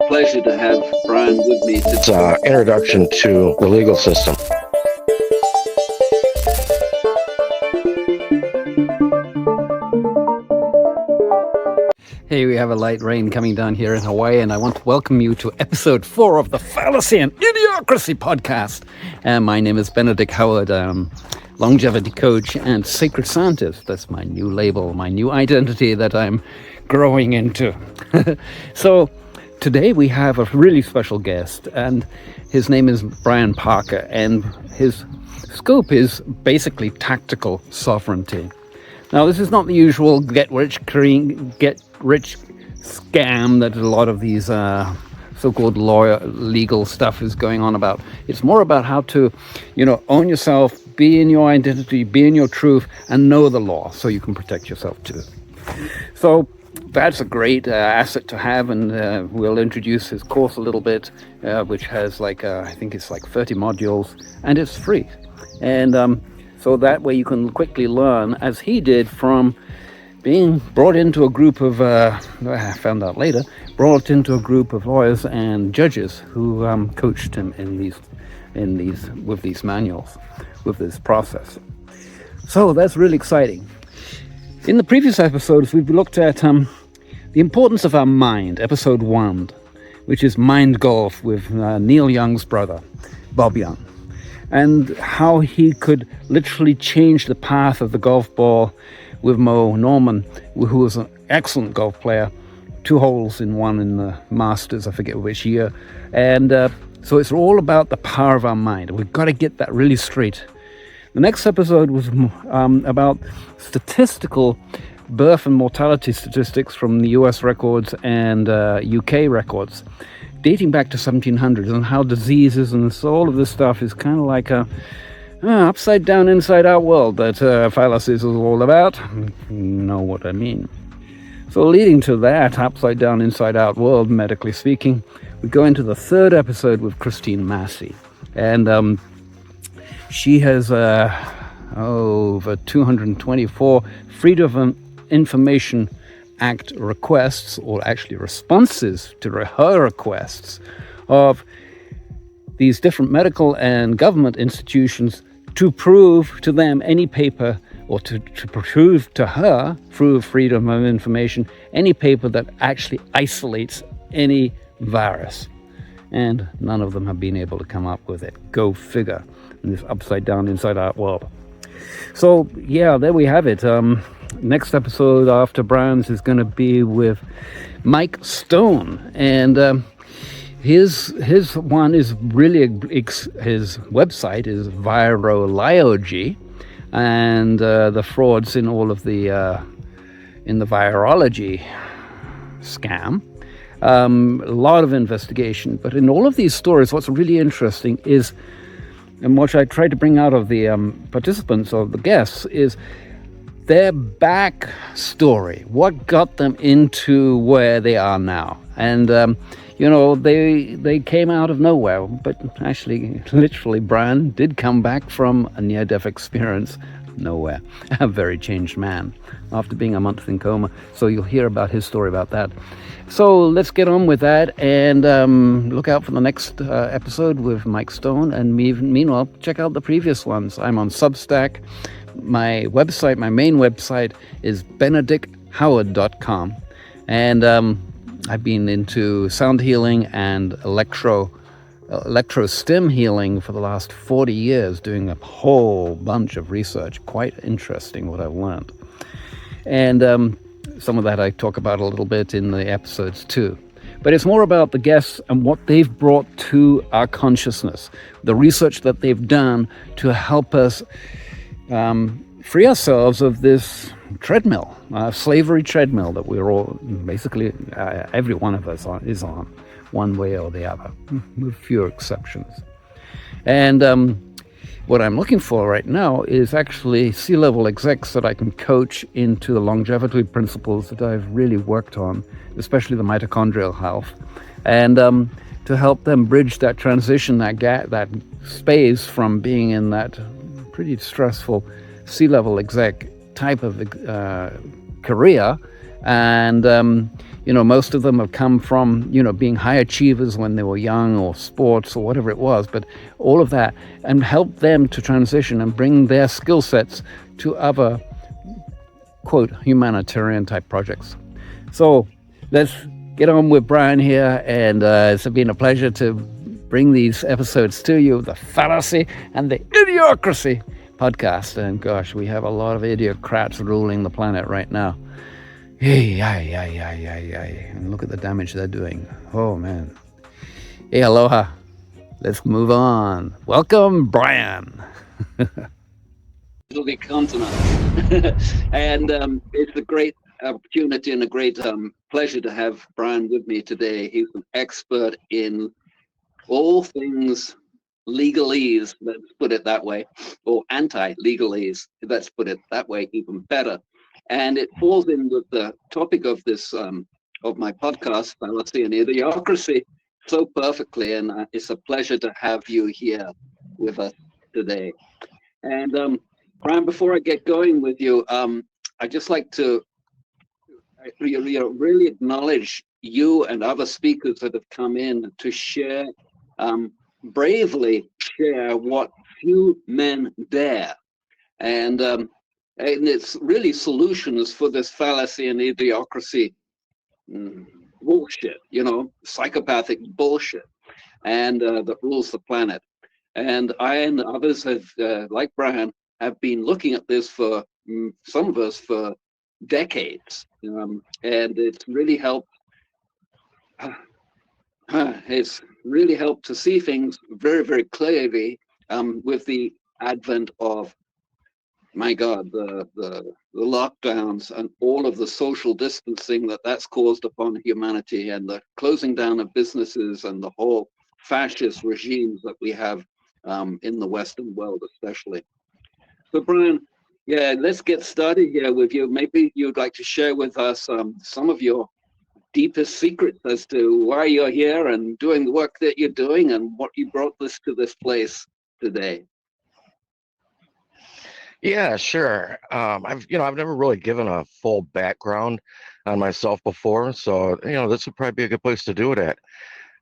pleasure to have Bryan with me. It's an introduction to the legal system. Hey, we have a light rain coming down here in Hawaii, and I want to welcome you to episode 4 of the Fallacy and Idiocracy podcast. My name is Benedick Howard, longevity coach and sacred scientist. That's my new label, my new identity that I'm growing into. So today we have a really special guest, and his name is Bryan Parker, and his scope is basically tactical sovereignty. Now, this is not the usual get rich scam that a lot of these so-called legal stuff is going on about. It's more about how to, own yourself, be in your identity, be in your truth, and know the law so you can protect yourself too. So that's a great asset to have, and we'll introduce his course a little bit, which has I think it's 30 modules, and it's free. And so that way you can quickly learn, as he did, from being brought into a group of, I found out later, brought into a group of lawyers and judges who coached him with these manuals, with this process. So that's really exciting. In the previous episodes, we've looked at the importance of our mind, episode 1, which is Mind Golf with Neil Young's brother, Bob Young, and how he could literally change the path of the golf ball with Mo Norman, who was an excellent golf player, 2 holes in one in the Masters, I forget which year. And so it's all about the power of our mind. We've got to get that really straight. The next episode was about statistical birth and mortality statistics from the US records and UK records, dating back to 1700s, and how diseases and all of this stuff is kind of like a upside down, inside out world that fallacies is all about. You know what I mean. So leading to that upside down, inside out world, medically speaking, we go into the 3rd episode with Christine Massey. And she has over 224 Freedom of Information Act requests, or actually responses to her requests, of these different medical and government institutions to prove to them any paper, or to prove to her through freedom of information, any paper that actually isolates any virus. And none of them have been able to come up with it. Go figure, in this upside down, inside out world. So yeah, there we have it. Next episode after Bryan's is going to be with Mike Stone, and his one is really his website is virology, and the frauds in all of the in the virology scam. A lot of investigation, but in all of these stories, what's really interesting is, and what I try to bring out of the participants or the guests, is their back story, what got them into where they are now. And they came out of nowhere, but actually, literally, Bryan did come back from a near-death experience, nowhere, a very changed man after being a month in coma. So you'll hear about his story about that. So let's get on with that, and look out for the next episode with Mike Stone. And meanwhile, check out the previous ones. I'm on Substack. My website, my main website, is benedickhoward.com. And I've been into sound healing and electro stim healing for the last 40 years, doing a whole bunch of research. Quite interesting what I've learned. And some of that I talk about a little bit in the episodes too. But it's more about the guests and what they've brought to our consciousness, the research that they've done to help us free ourselves of this treadmill, slavery treadmill that we're all, basically, every one of us is on, one way or the other, with few exceptions. And what I'm looking for right now is actually C-level execs that I can coach into the longevity principles that I've really worked on, especially the mitochondrial health, and to help them bridge that transition, that space from being in that pretty stressful C-level exec type of career, and most of them have come from, being high achievers when they were young, or sports, or whatever it was, but all of that, and help them to transition and bring their skill sets to other, quote, humanitarian type projects. So let's get on with Bryan here, and it's been a pleasure to bring these episodes to you, the Fallacy and the Idiocracy podcast. And gosh, we have a lot of idiocrats ruling the planet right now. Hey, and look at the damage they're doing. Oh, man. Hey, aloha. Let's move on. Welcome, Bryan. It'll be continent. And it's a great opportunity and a great pleasure to have Bryan with me today. He's an expert in all things legalese, let's put it that way, or anti-legalese, let's put it that way, even better. And it falls in with the topic of this, of my podcast, Fallacy and Idiocracy, so perfectly. And it's a pleasure to have you here with us today. And Bryan, before I get going with you, I'd just like to really acknowledge you and other speakers that have come in to share, bravely share what few men dare. And it's really solutions for this fallacy and idiocracy bullshit, psychopathic bullshit, and that rules the planet. And I and others have, like Bryan, have been looking at this for, some of us, for decades. And it's really helped. It's really helped to see things very, very clearly with the advent of, my God, the lockdowns and all of the social distancing that's caused upon humanity, and the closing down of businesses, and the whole fascist regimes that we have in the Western world, especially. So, Bryan, yeah, let's get started here with you. Maybe you'd like to share with us some of your deepest secrets as to why you're here and doing the work that you're doing, and what you brought this to this place today. Yeah, sure. I've never really given a full background on myself before, so this would probably be a good place to do it at.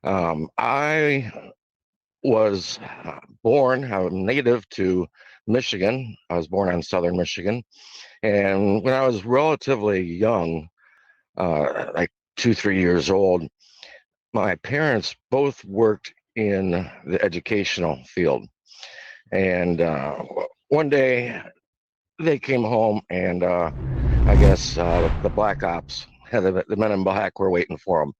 I was born, I'm native to Michigan. I was born on southern Michigan, and when I was relatively young, like 2-3 years old, my parents both worked in the educational field. And one day they came home, and I guess the black ops, the men in black, were waiting for them.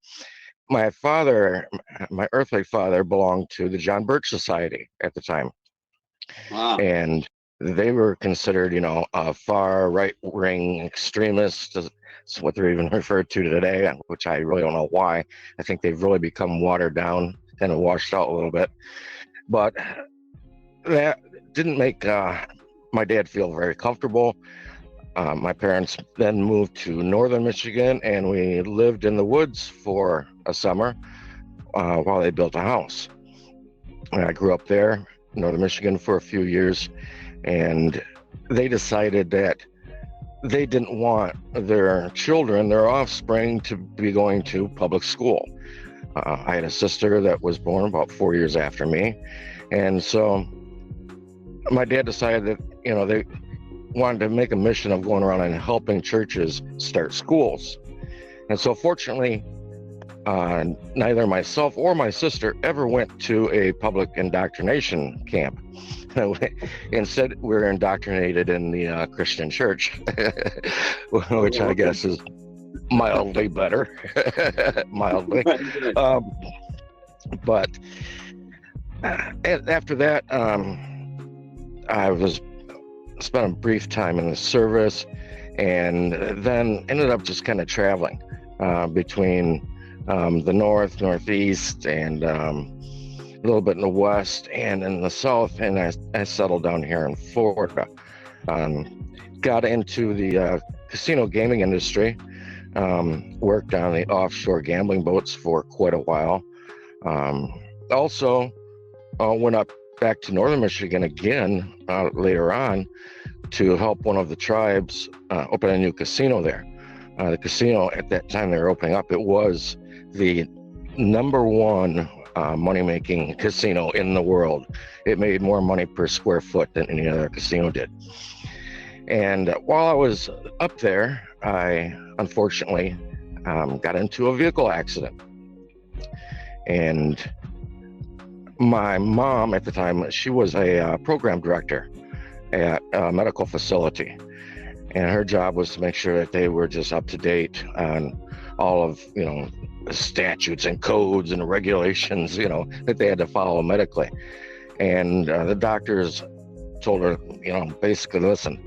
My father, my earthly father, belonged to the John Birch Society at the time. Wow. And they were considered, a far right-wing extremist. That's what they're even referred to today, which I really don't know why. I think they've really become watered down, kind of washed out a little bit. But that didn't make my dad feel very comfortable. My parents then moved to northern Michigan, and we lived in the woods for a summer while they built a house. And I grew up there, northern Michigan, for a few years, and they decided that they didn't want their children, their offspring, to be going to public school. I had a sister that was born about 4 years after me, and so my dad decided that they wanted to make a mission of going around and helping churches start schools. And so fortunately, neither myself or my sister ever went to a public indoctrination camp. Instead, we were indoctrinated in the Christian church, which I guess is mildly better. Mildly. But after that, I spent a brief time in the service, and then ended up just kind of traveling between the north, northeast, and a little bit in the west and in the south, and I settled down here in Florida. Got into the casino gaming industry, worked on the offshore gambling boats for quite a while. Also went up back to northern Michigan again later on to help one of the tribes open a new casino there. the casino at that time they were opening up, it was the #1 money-making casino in the world. It made more money per square foot than any other casino did. And while I was up there, I unfortunately got into a vehicle accident. And my mom at the time, she was a program director at a medical facility. And her job was to make sure that they were just up to date on all of, the statutes and codes and regulations, that they had to follow medically. And the doctors told her, basically, listen,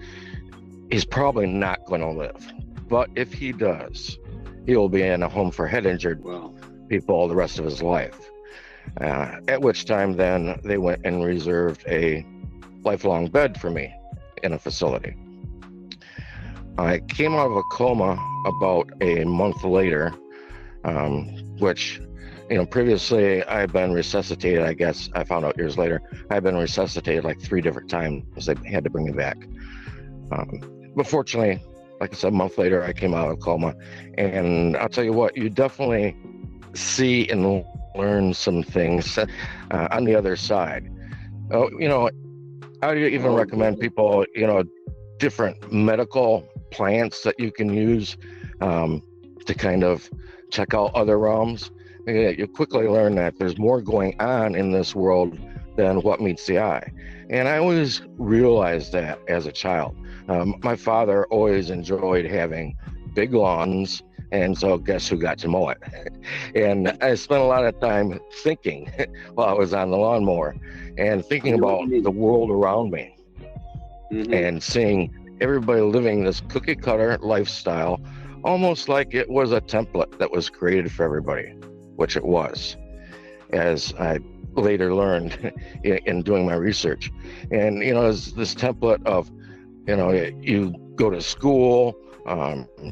he's probably not going to live. But if he does, he will be in a home for head injured people the rest of his life. At which time then they went and reserved a lifelong bed for me in a facility. I came out of a coma about a month later, which, previously I had been resuscitated. I guess I found out years later, I had been resuscitated like 3 different times. They had to bring me back. But fortunately, like I said, a month later, I came out of coma. And I'll tell you what, you definitely see and learn some things on the other side. I even recommend people, different medical plants that you can use to kind of check out other realms. You quickly learn that there's more going on in this world than what meets the eye. And I always realized that as a child. My father always enjoyed having big lawns, and so guess who got to mow it? And I spent a lot of time thinking while I was on the lawnmower and thinking about the world around me and seeing everybody living this cookie cutter lifestyle, almost like it was a template that was created for everybody, which it was, as I later learned in doing my research. And, it's this template of, you go to school,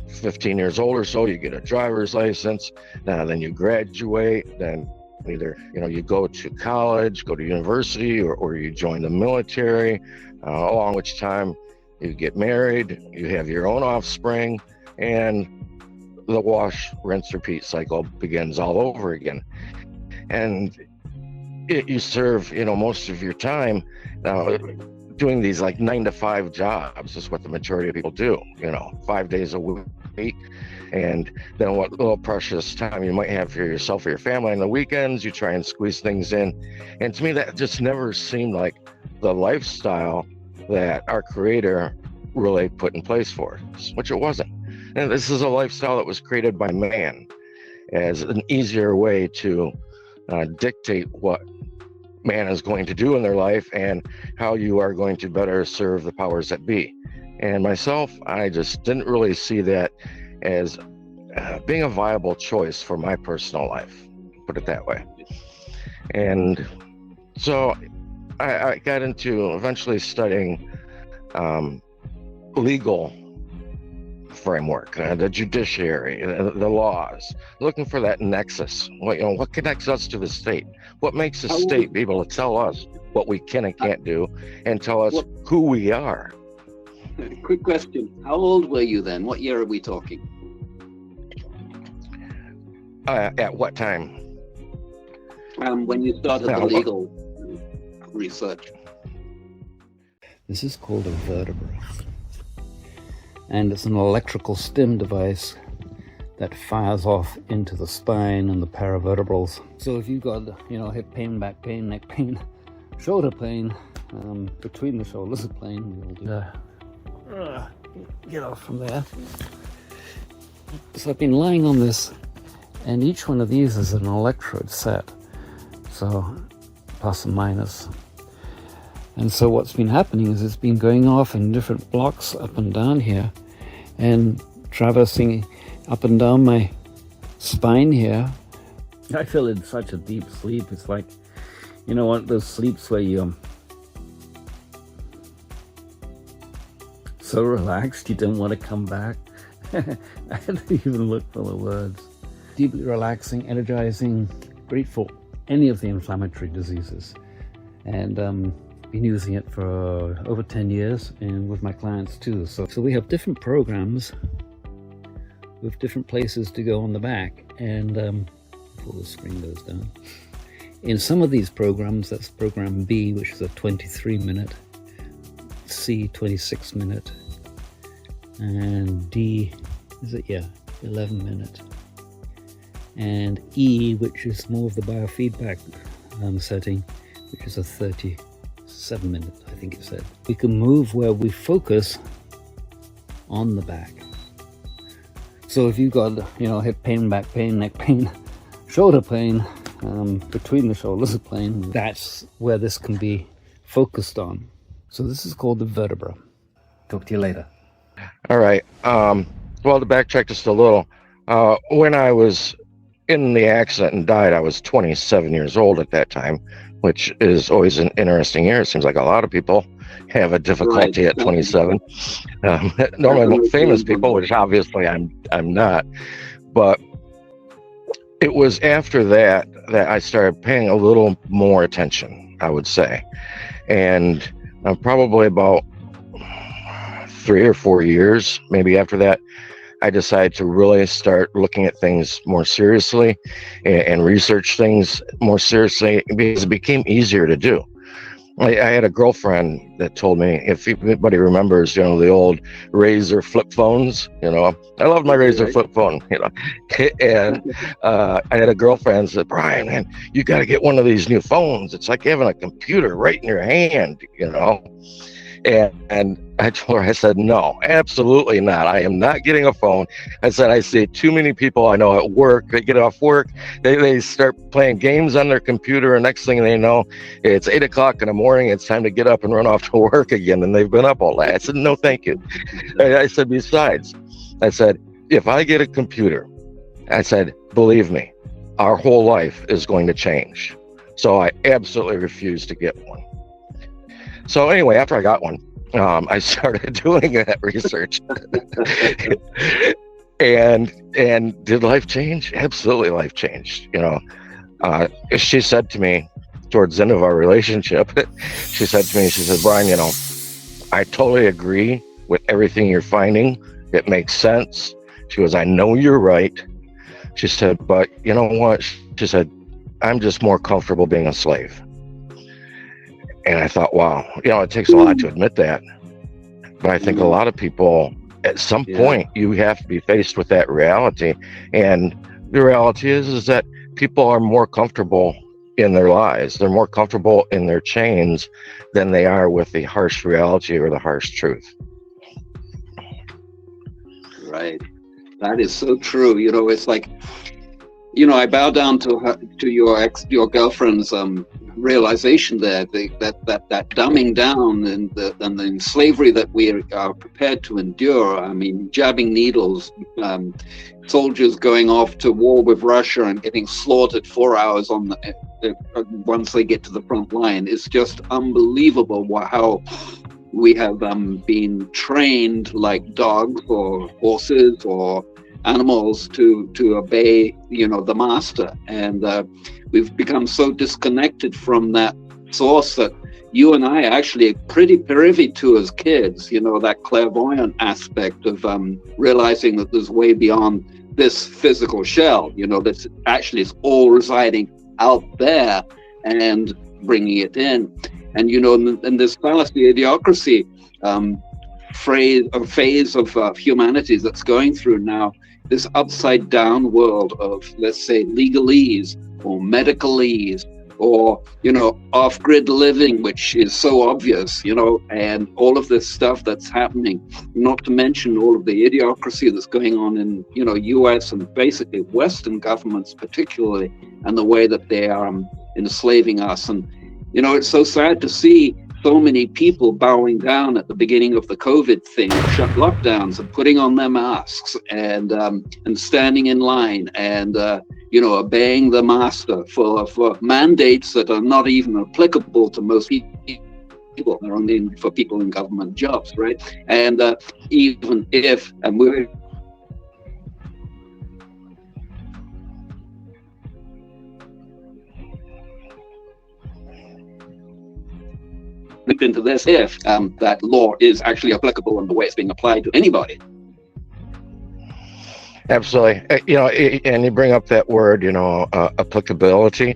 15 years old or so, you get a driver's license, then you graduate, then either, you go to college, go to university, or you join the military, along which time you get married, you have your own offspring, and the wash, rinse, repeat cycle begins all over again. And you serve, most of your time doing these like 9-to-5 jobs is what the majority of people do, 5 days a week. And then what little precious time you might have for yourself or your family on the weekends, you try and squeeze things in. And to me, that just never seemed like the lifestyle that our creator really put in place for us, which it wasn't. And this is a lifestyle that was created by man as an easier way to dictate what man is going to do in their life and how you are going to better serve the powers that be. And myself, I just didn't really see that as being a viable choice for my personal life, put it that way. And so I got into eventually studying legal framework, the judiciary, the laws, looking for that nexus. What connects us to the state? What makes the state be able to tell us what we can and can't do and tell us who we are? Quick question. How old were you then? What year are we talking? At what time? When you started the legal research. This is called a vertebra. And it's an electrical stim device that fires off into the spine and the paravertebrals. So if you've got, hip pain, back pain, neck pain, shoulder pain, between the shoulders of pain, you'll do get off from there. So I've been lying on this, and each one of these is an electrode set. So plus and minus. And so what's been happening is it's been going off in different blocks up and down here and traversing up and down my spine here. I feel in such a deep sleep. It's like, those sleeps where you're so relaxed you don't want to come back. I had to even look for the words. Deeply relaxing, energizing, great for any of the inflammatory diseases. And been using it for over 10 years and with my clients too. So we have different programs with different places to go on the back. And before the screen goes down, in some of these programs, that's program B, which is a 23-minute, C 26-minute, and D, is it? Yeah, 11-minute, and E, which is more of the biofeedback setting, which is a 37-minute, I think it said. We can move where we focus on the back. So if you've got, hip pain, back pain, neck pain, shoulder pain, between the shoulders pain, that's where this can be focused on. So this is called the vertebra. Talk to you later. All right. Well, to backtrack just a little, when I was in the accident and died, I was 27 years old at that time, which is always an interesting year. It seems like a lot of people have a difficulty at 27. Normally famous people, which obviously I'm not. But it was after that I started paying a little more attention, I would say. And probably about 3 or 4 years, maybe after that, I decided to really start looking at things more seriously and research things more seriously, because it became easier to do. I had a girlfriend that told me, if anybody remembers, the old Razor flip phones, I loved my Razor flip phone, and I had a girlfriend that said, Bryan, man, you got to get one of these new phones. It's like having a computer right in your hand, And I told her, I said, no, absolutely not. I am not getting a phone. I said, I see too many people I know at work. They get off work, they start playing games on their computer, and next thing they know, it's 8 o'clock in the morning. It's time to get up and run off to work again, and they've been up all night. I said, no, thank you. I said, besides, I said, if I get a computer, I said, believe me, our whole life is going to change. So I absolutely refuse to get one. So anyway, after I got one, I started doing that research. and did life change? Absolutely, life changed. She said to me towards the end of our relationship, she said, Bryan, I totally agree with everything you're finding. It makes sense. She goes, I know you're right. She said, but you know what? She said, I'm just more comfortable being a slave. And I thought, wow, it takes a lot to admit that. But I think a lot of people, at some point, you have to be faced with that reality. And the reality is that people are more comfortable in their lives. They're more comfortable in their chains than they are with the harsh reality or the harsh truth. Right. That is so true. It's like, I bow down to your girlfriend's realization there, that dumbing down and the slavery that we are prepared to endure. I mean, jabbing needles, soldiers going off to war with Russia and getting slaughtered 4 hours once they get to the front line. It's just unbelievable how we have been trained like dogs or horses or animals to obey the master, and we've become so disconnected from that source that you and I actually are pretty privy to as kids, that clairvoyant aspect of realizing that there's way beyond this physical shell, that actually is all residing out there, and bringing it in. And in this fallacy idiocracy phase of humanity that's going through now, this upside down world of, let's say, legalese or medicalese, or off-grid living, which is so obvious, and all of this stuff that's happening, not to mention all of the idiocracy that's going on in US and basically Western governments particularly, and the way that they are enslaving us. And it's so sad to see so many people bowing down at the beginning of the COVID thing, shut lockdowns, and putting on their masks and standing in line and obeying the master for mandates that are not even applicable to most people. They're only for people in government jobs, right? And even if, and we're into this, if that law is actually applicable and the way it's being applied to anybody. Absolutely. And you bring up that word, applicability.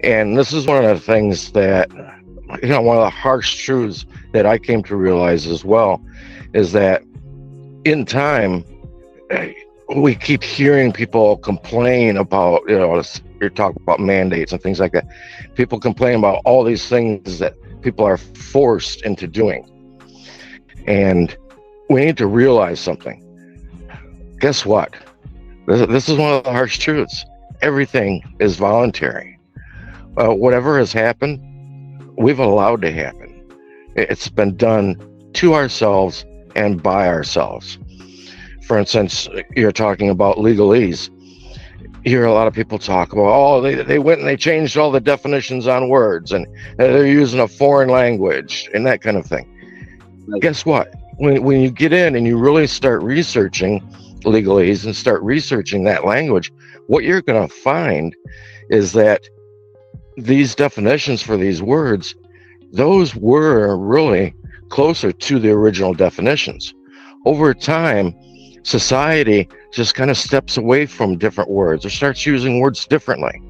And this is one of the things that, one of the harsh truths that I came to realize as well is that in time, we keep hearing people complain about, you're talking about mandates and things like that. People complain about all these things that people are forced into doing. And we need to realize something. Guess what? This is one of the harsh truths. Everything is voluntary. Whatever has happened, we've allowed to happen. It's been done to ourselves and by ourselves. For instance, you're talking about legalese. You hear a lot of people talk about, they went and they changed all the definitions on words and they're using a foreign language and that kind of thing. Right. Guess what? When you get in and you really start researching legalese and start researching that language, what you're going to find is that these definitions for these words, those were really closer to the original definitions. Over time, society just kind of steps away from different words or starts using words differently.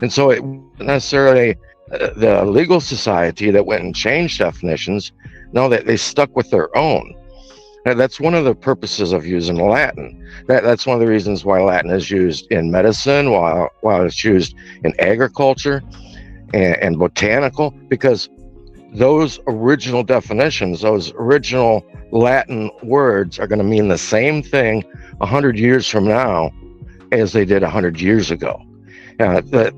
And so it wasn't necessarily the legal society that went and changed definitions. No, that they stuck with their own. Now, that's one of the purposes of using Latin. That's one of the reasons why Latin is used in medicine, while it's used in agriculture and botanical, because those original definitions, those original Latin words are going to mean the same thing 100 years from now as they did 100 years ago.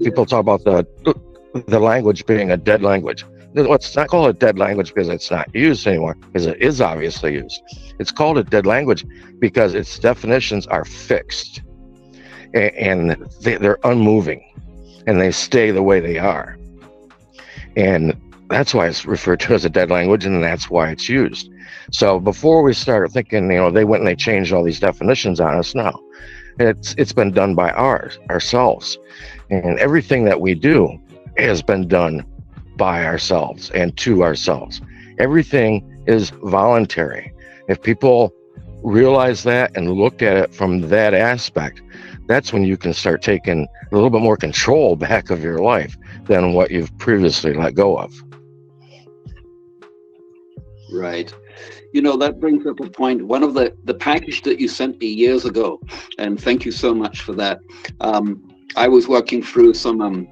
People talk about the language being a dead language. Let's not call it a dead language because it's not used anymore, because it is obviously used. It's called a dead language because its definitions are fixed and they're unmoving and they stay the way they are. And that's why it's referred to as a dead language, and that's why it's used. So before we start thinking, they went and they changed all these definitions on us, no. It's been done by ourselves. And everything that we do has been done by ourselves and to ourselves. Everything is voluntary. If people realize that and look at it from that aspect, that's when you can start taking a little bit more control back of your life than what you've previously let go of. Right. That brings up a point. One of the package that you sent me years ago, and thank you so much for that. I was working through some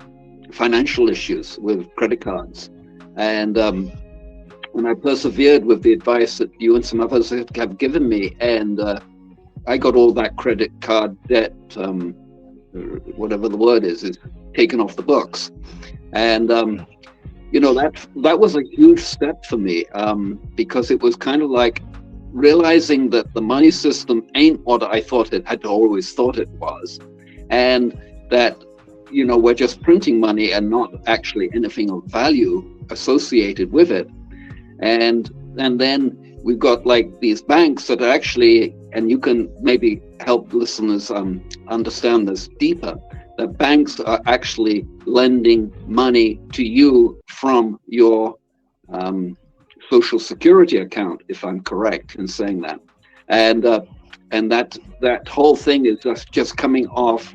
financial issues with credit cards, and I persevered with the advice that you and some others have given me, and I got all that credit card debt, whatever the word is taken off the books. And that was a huge step for me, because it was kind of like realizing that the money system ain't what I thought it had always thought it was, and that we're just printing money and not actually anything of value associated with it. And then we've got like these banks that are actually, and you can maybe help listeners understand this deeper, that banks are actually lending money to you from your social security account, if I'm correct in saying that. And that whole thing is just coming off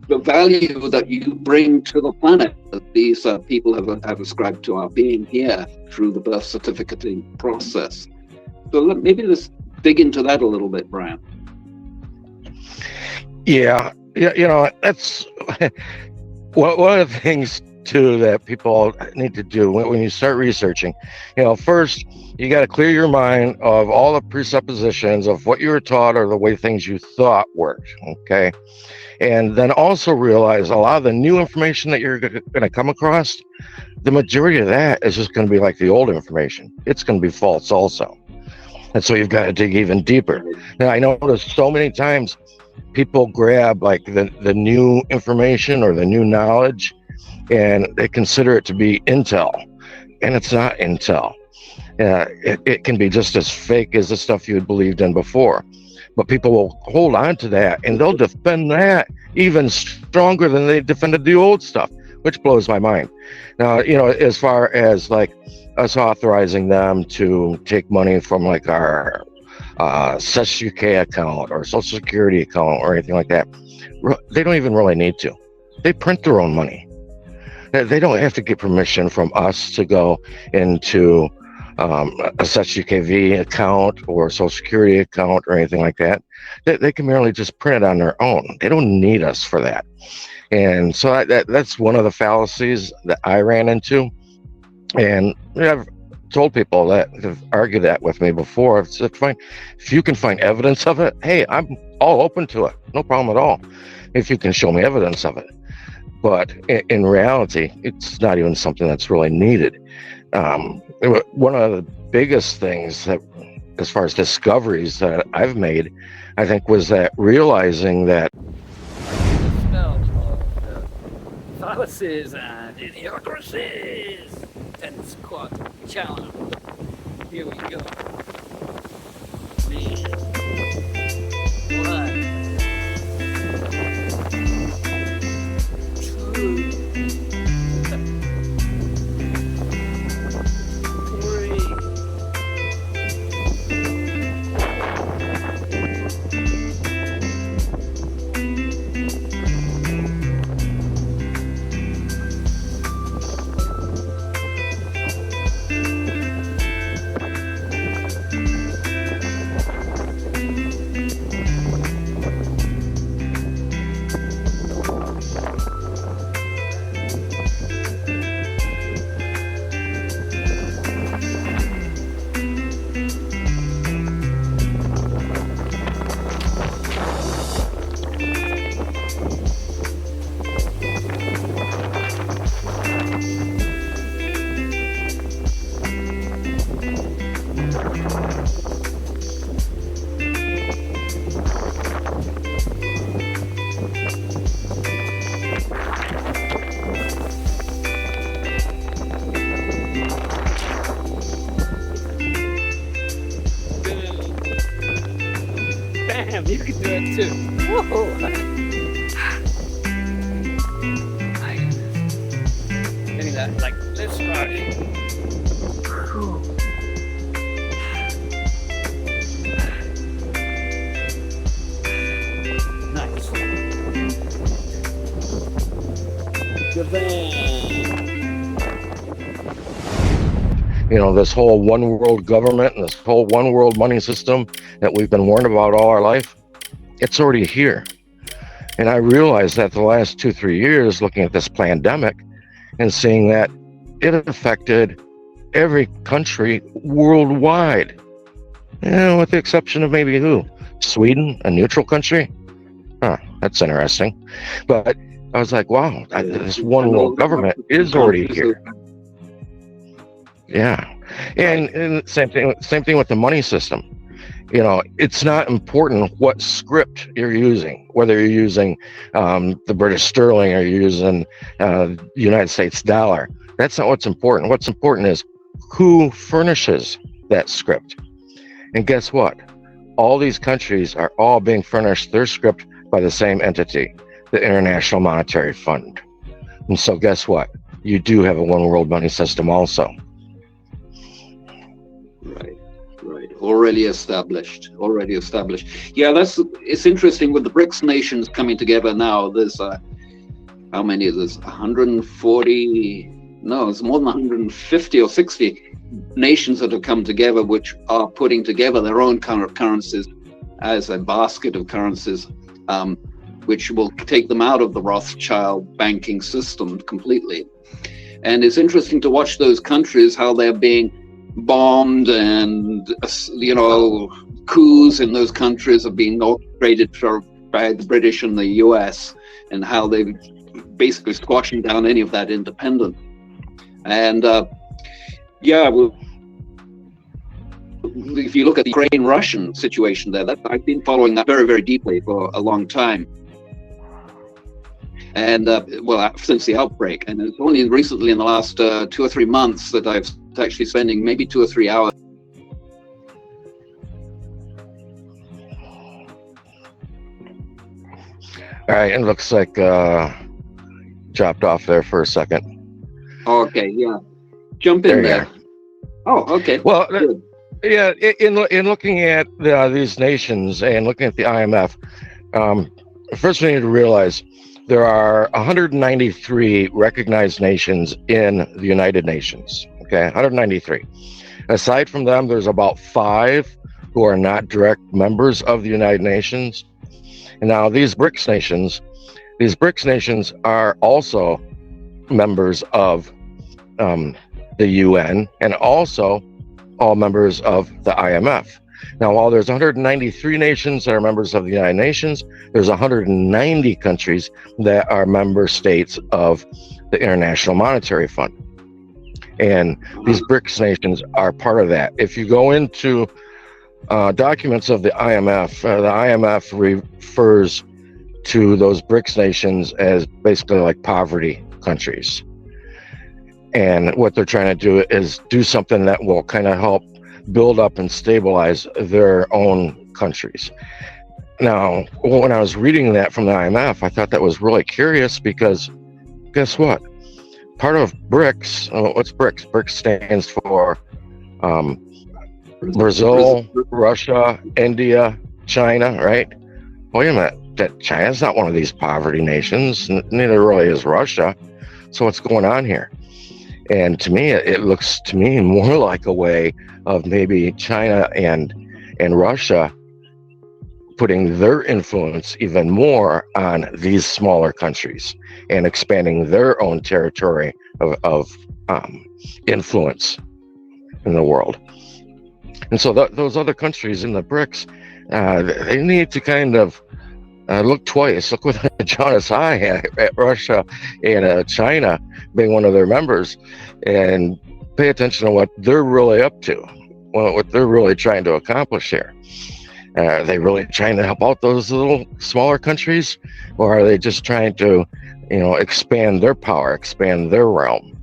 the value that you bring to the planet, that these people have ascribed to our being here through the birth certificating process. So maybe let's dig into that a little bit, Bryan. Yeah, that's one of the things too that people need to do when you start researching. First you got to clear your mind of all the presuppositions of what you were taught or the way things you thought worked. Okay. And then also realize a lot of the new information that you're going to come across, the majority of that is just going to be like the old information. It's going to be false also. And so you've got to dig even deeper. Now, I notice so many times people grab like the new information or the new knowledge and they consider it to be intel. And it's not intel. It can be just as fake as the stuff you had believed in before. But people will hold on to that and they'll defend that even stronger than they defended the old stuff, which blows my mind. Now, as far as like us authorizing them to take money from like our UK account or Social Security account or anything like that. They don't even really need to. They print their own money. They don't have to get permission from us to go into a SUKV account or Social Security account or anything like that. They can merely just print it on their own. They don't need us for that. And so that's one of the fallacies that I ran into. And I've told people that have argued that with me before. I've said, fine, if you can find evidence of it, hey, I'm all open to it. No problem at all. If you can show me evidence of it. But in reality, it's not even something that's really needed. One of the biggest things that, as far as discoveries that I've made, I think was that realizing that fallacies and idiocracies. Tense quad challenge. Here we go. Man. One. Two. Three. Bam, you can do it too. Whoa. Getting that like this far. Nice. Good thing. you know, this whole one world government and this whole one world money system that we've been warned about all our life, it's already here. And I realized that the last 2-3 years, looking at this pandemic and seeing that it affected every country worldwide, you know, with the exception of maybe who? Sweden, a neutral country? Huh, that's interesting. But I was like, wow, this one world government is already here. Yeah. And same thing with the money system. You know, it's not important what script you're using, whether you're using the British sterling or you're using the United States dollar. That's not what's important. What's important is who furnishes that script. And guess what? All these countries are all being furnished their script by the same entity, the International Monetary Fund. And so guess what? You do have a one world money system also. Right. Already established. Yeah, it's interesting with the BRICS nations coming together now. There's how many? There's 140. No, it's more than 150 or 60 nations that have come together, which are putting together their own kind of currencies as a basket of currencies, which will take them out of the Rothschild banking system completely. And it's interesting to watch those countries, how they're being bombed, and you know, coups in those countries are being orchestrated by the British and the US, and how they're basically squashing down any of that independence. And if you look at the Ukraine-Russian situation there, I've been following that very, very deeply for a long time. And since the outbreak, and it's only recently in the last 2 or 3 months that I've actually spending maybe 2 or 3 hours. All right, it looks like dropped off there for a second. Okay, yeah. Jump in there. You Oh, okay. well, Yeah, in looking at these nations and looking at the IMF, first we need to realize there are 193 recognized nations in the United Nations. Okay, 193. Aside from them, there's about 5 who are not direct members of the United Nations. And now these BRICS nations are also members of the UN and also all members of the IMF. Now, while there's 193 nations that are members of the United Nations, there's 190 countries that are member states of the International Monetary Fund. And these BRICS nations are part of that. If you go into documents of the IMF refers to those BRICS nations as basically like poverty countries. And what they're trying to do is do something that will kind of help build up and stabilize their own countries. Now, when I was reading that from the IMF, I thought that was really curious because guess what? Part of BRICS, what's BRICS? BRICS stands for Brazil, Russia, India, China, right? Wait a minute, that China's not one of these poverty nations, neither really is Russia. So what's going on here? And to me, it looks to me more like a way of maybe China and Russia putting their influence even more on these smaller countries and expanding their own territory of influence in the world. And so those other countries in the BRICS, they need to kind of look twice, look with a jaundiced eye at Russia and China being one of their members, and pay attention to what they're really up to, what they're really trying to accomplish here. Are they really trying to help out those little smaller countries, or are they just trying to, expand their power, expand their realm?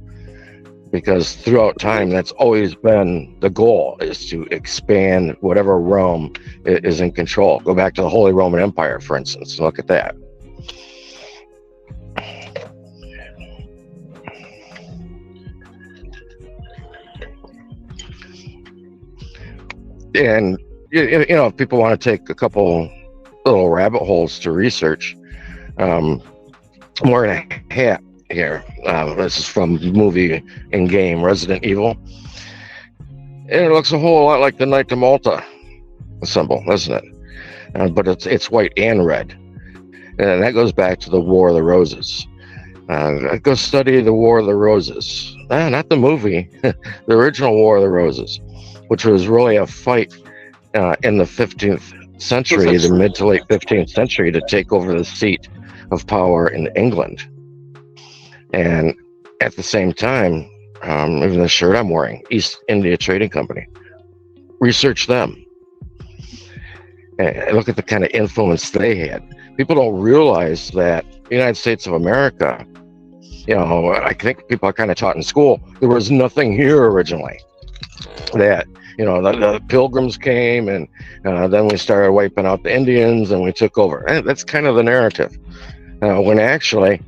Because throughout time, that's always been the goal, is to expand whatever realm is in control. Go back to the Holy Roman Empire, for instance, and look at that. And, if people want to take a couple little rabbit holes to research, I'm wearing a hat here. This is from the movie and game Resident Evil. And it looks a whole lot like the Knight of Malta symbol, doesn't it? But it's white and red. And that goes back to the War of the Roses. Go study the War of the Roses. Not the movie, the original War of the Roses, which was really a fight in the 15th century, the mid to late 15th century, to take over the seat of power in England. And at the same time, even the shirt I'm wearing, East India Trading Company. Research them. And look at the kind of influence they had. People don't realize that the United States of America, I think people are kind of taught in school, there was nothing here originally. That, the Pilgrims came and then we started wiping out the Indians and we took over. And that's kind of the narrative. When actually,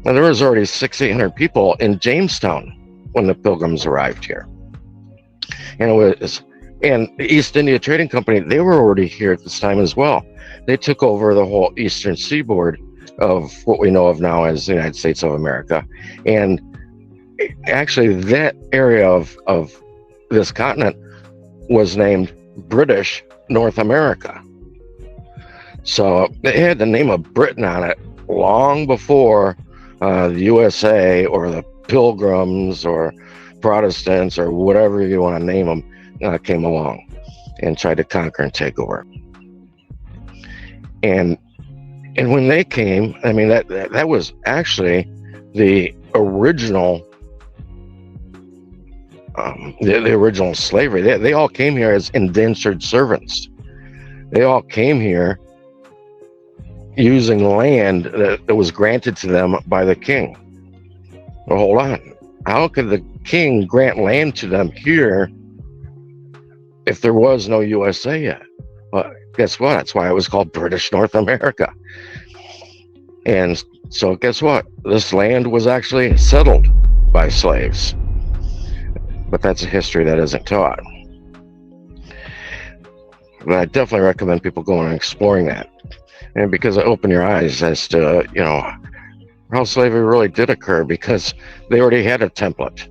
there was already 600-800 people in Jamestown when the Pilgrims arrived here. And the East India Trading Company, they were already here at this time as well. They took over the whole eastern seaboard of what we know of now as the United States of America. And actually that area of this continent was named British North America. So they had the name of Britain on it long before the USA or the Pilgrims or Protestants or whatever you want to name them came along and tried to conquer and take over. And when they came, I mean, that was actually the original the original slavery. They all came here as indentured servants. They all came here using land that was granted to them by the king. Well, hold on. How could the king grant land to them here if there was no USA yet? Well, guess what? That's why it was called British North America. And so guess what? This land was actually settled by slaves. But that's a history that isn't taught. But I definitely recommend people going and exploring that, and because it opened your eyes as to how slavery really did occur, because they already had a template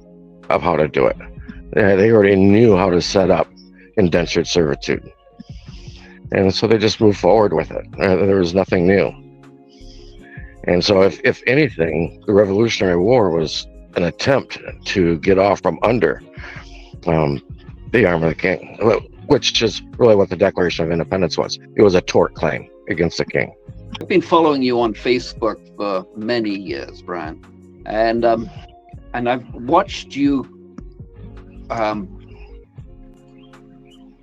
of how to do it. They already knew how to set up indentured servitude, and so they just moved forward with it. There was nothing new. And so if anything, the Revolutionary War was an attempt to get off from under the arm of the king, which is really what the Declaration of Independence was. It was a tort claim against the king. I've been following you on Facebook for many years, Bryan, and I've watched you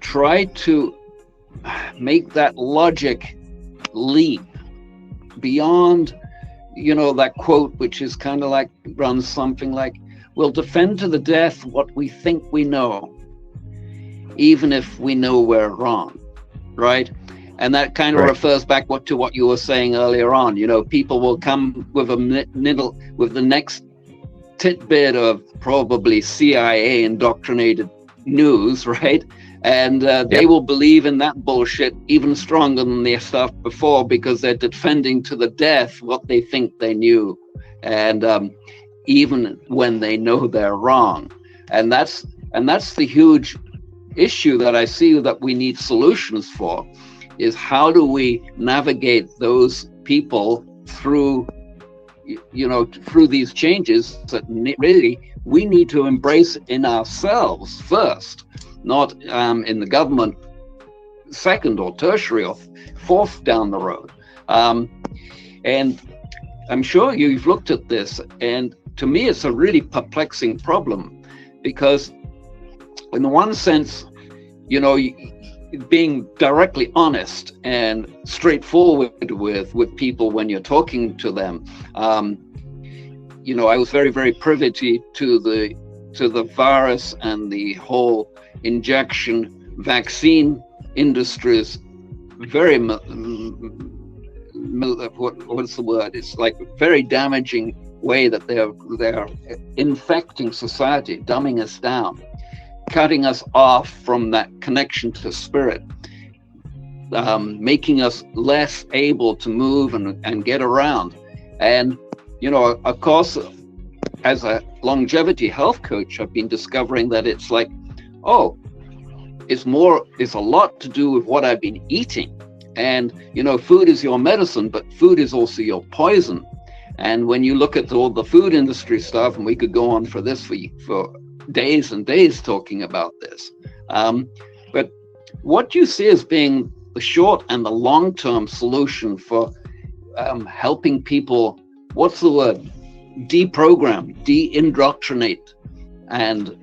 try to make that logic leap beyond, that quote, which is kind of like, runs something like, "We'll defend to the death what we think we know, even if we know we're wrong," right? And that kind of Right. refers back to what you were saying earlier on. People will come with with the next tidbit of probably CIA indoctrinated news, right? And they will believe in that bullshit even stronger than the stuff before, because they're defending to the death what they think they knew, and even when they know they're wrong. And that's the huge issue that I see that we need solutions for, is how do we navigate those people through through these changes that really we need to embrace in ourselves first, not in the government second or tertiary or fourth down the road. And I'm sure you've looked at this, and to me it's a really perplexing problem, because in the one sense, being directly honest and straightforward with people when you're talking to them. I was very, very privy to the virus and the whole injection vaccine industries. Very what's the word? It's like a very damaging way that they're infecting society, dumbing us down, cutting us off from that connection to spirit, making us less able to move and get around. And, of course, as a longevity health coach, I've been discovering that it's like, it's a lot to do with what I've been eating. And, food is your medicine, but food is also your poison. And when you look at all the food industry stuff, and we could go on for days and days talking about this. But what do you see as being the short and the long-term solution for helping people, what's the word, deprogram, de-indoctrinate, and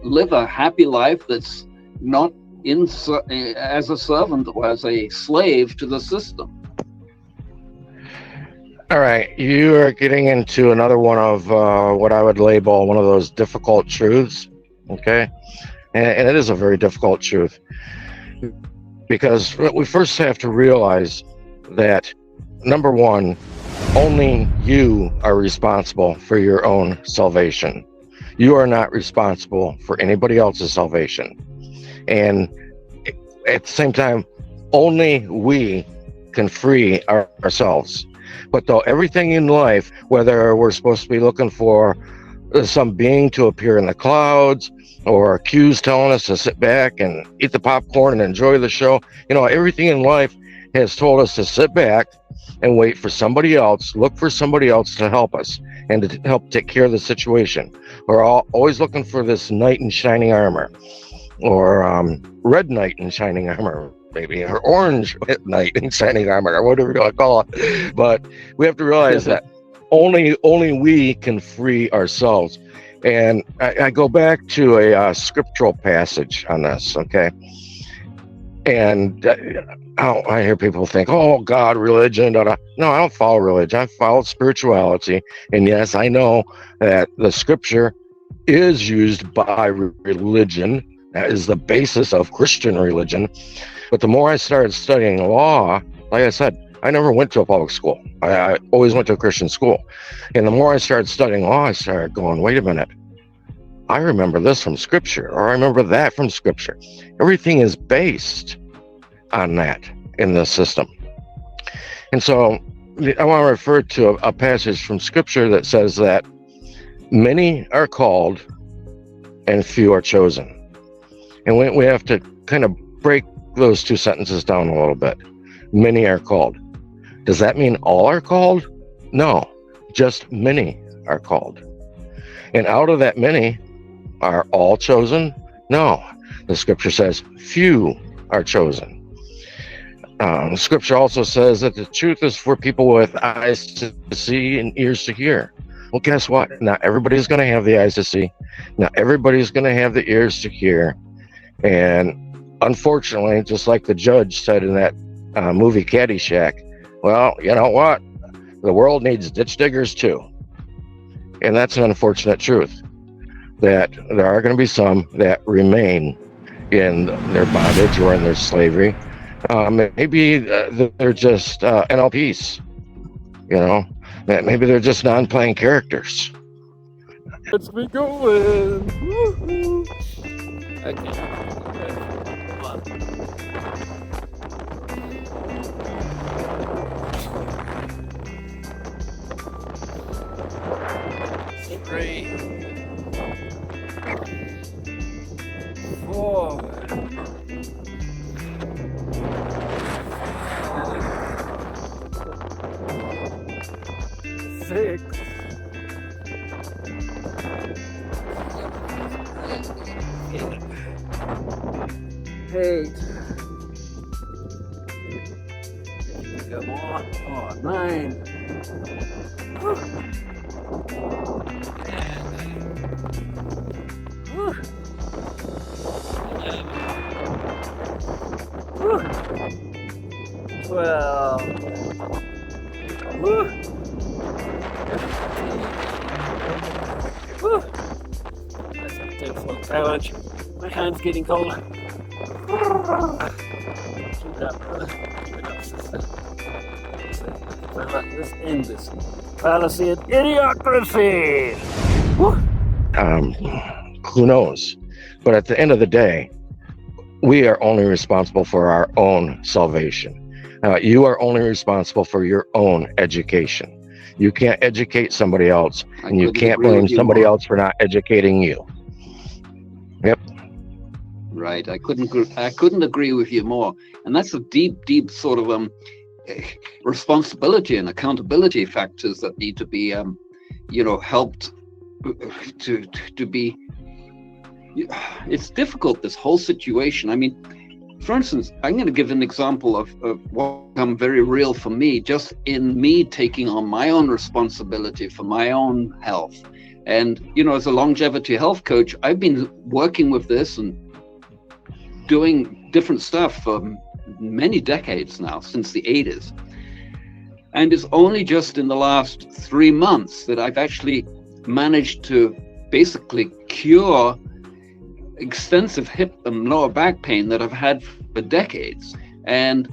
live a happy life that's not as a servant or as a slave to the system? All right, you are getting into another one of what I would label one of those difficult truths, okay? And it is a very difficult truth, because we first have to realize that, number one, only you are responsible for your own salvation. You are not responsible for anybody else's salvation. And at the same time, only we can free ourselves. But though everything in life, whether we're supposed to be looking for some being to appear in the clouds, or cues telling us to sit back and eat the popcorn and enjoy the show, everything in life has told us to sit back and wait for somebody else, look for somebody else to help us and to help take care of the situation. We're always looking for this knight in shining armor, or red knight in shining armor, maybe, or orange knight in shining armor, or whatever you want to call it. But we have to realize that only we can free ourselves. And I go back to a scriptural passage on this, okay? And I hear people think, oh, God, religion. No, I don't follow religion. I follow spirituality. And yes, I know that the scripture is used by religion. That is the basis of Christian religion. But the more I started studying law, like I said, I never went to a public school. I always went to a Christian school. And the more I started studying law, I started going, wait a minute. I remember this from scripture, or I remember that from scripture. Everything is based on that in the system. And so I want to refer to a passage from Scripture that says that many are called and few are chosen. And we have to kind of break those two sentences down a little bit. Many are called. Does that mean all are called? No, just many are called. And out of that many, are all chosen? No, the Scripture says few are chosen. Scripture also says that the truth is for people with eyes to see and ears to hear. Well, guess what? Not everybody's going to have the eyes to see. Not everybody's going to have the ears to hear. And unfortunately, just like the judge said in that movie Caddyshack, well, you know what? The world needs ditch diggers too. And that's an unfortunate truth, that there are going to be some that remain in their bondage or in their slavery. Maybe they're just NLPs, you know, maybe they're just non-playing characters. Let's be going. Woo-hoo. Okay. 3, 4, 6, 8. Come on. Oh, 9. Well, that's an intense little challenge. My hand's getting cold. Keep it up, brother. Keep it up, sister. Let's end this fallacy and idiocracy. Who knows? But at the end of the day, we are only responsible for our own salvation. You are only responsible for your own education. You can't educate somebody else, and you can't blame somebody else for not educating you. Yep. Right. I couldn't agree with you more. And that's a deep sort of responsibility and accountability factors that need to be helped to be. It's difficult, this whole situation. I mean, for instance, I'm going to give an example of what become very real for me, just in me taking on my own responsibility for my own health. And, as a longevity health coach, I've been working with this and doing different stuff for many decades now, since the 80s. And it's only just in the last 3 months that I've actually managed to basically cure extensive hip and lower back pain that I've had for decades. And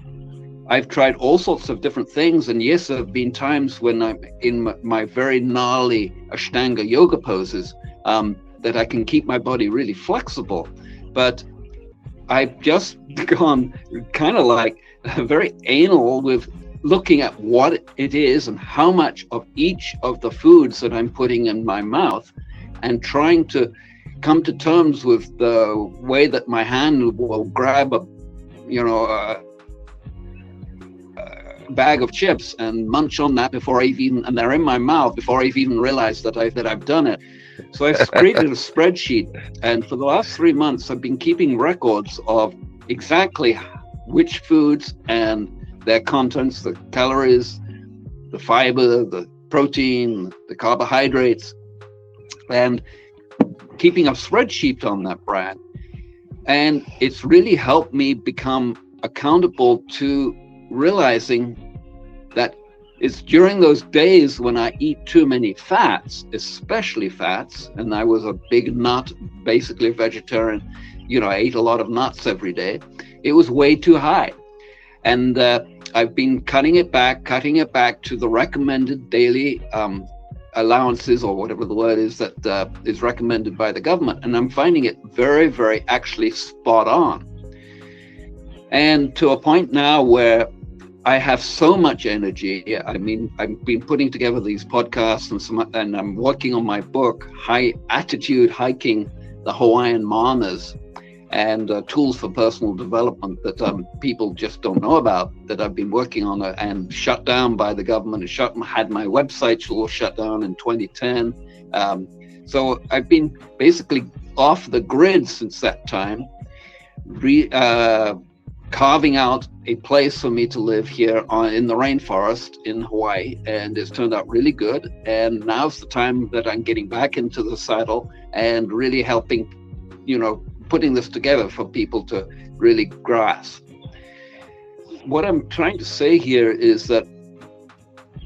I've tried all sorts of different things. And yes, there have been times when I'm in my very gnarly Ashtanga yoga poses that I can keep my body really flexible. But I've just gone kind of like very anal with looking at what it is and how much of each of the foods that I'm putting in my mouth, and trying to come to terms with the way that my hand will grab a bag of chips and munch on that and they're in my mouth before I've even realized that I've done it. So I've created a spreadsheet, and for the last 3 months I've been keeping records of exactly which foods and their contents, the calories, the fiber, the protein, the carbohydrates, and keeping a spreadsheet on that, Bryan. And it's really helped me become accountable to realizing that it's during those days when I eat too many fats, especially fats, and I was a big nut, basically vegetarian, I ate a lot of nuts every day. It was way too high. And I've been cutting it back to the recommended daily allowances, or whatever the word is, that is recommended by the government. And I'm finding it very, very actually spot on. and to a point now where I have so much energy. I mean, I've been putting together these podcasts and I'm working on my book, High Attitude Hiking the Hawaiian Manas, and tools for personal development that people just don't know about, that I've been working on and shut down by the government. Had my website all shut down in 2010. So I've been basically off the grid since that time, carving out a place for me to live here in the rainforest in Hawaii, and it's turned out really good. And now's the time that I'm getting back into the saddle and really helping, putting this together for people to really grasp. What I'm trying to say here is that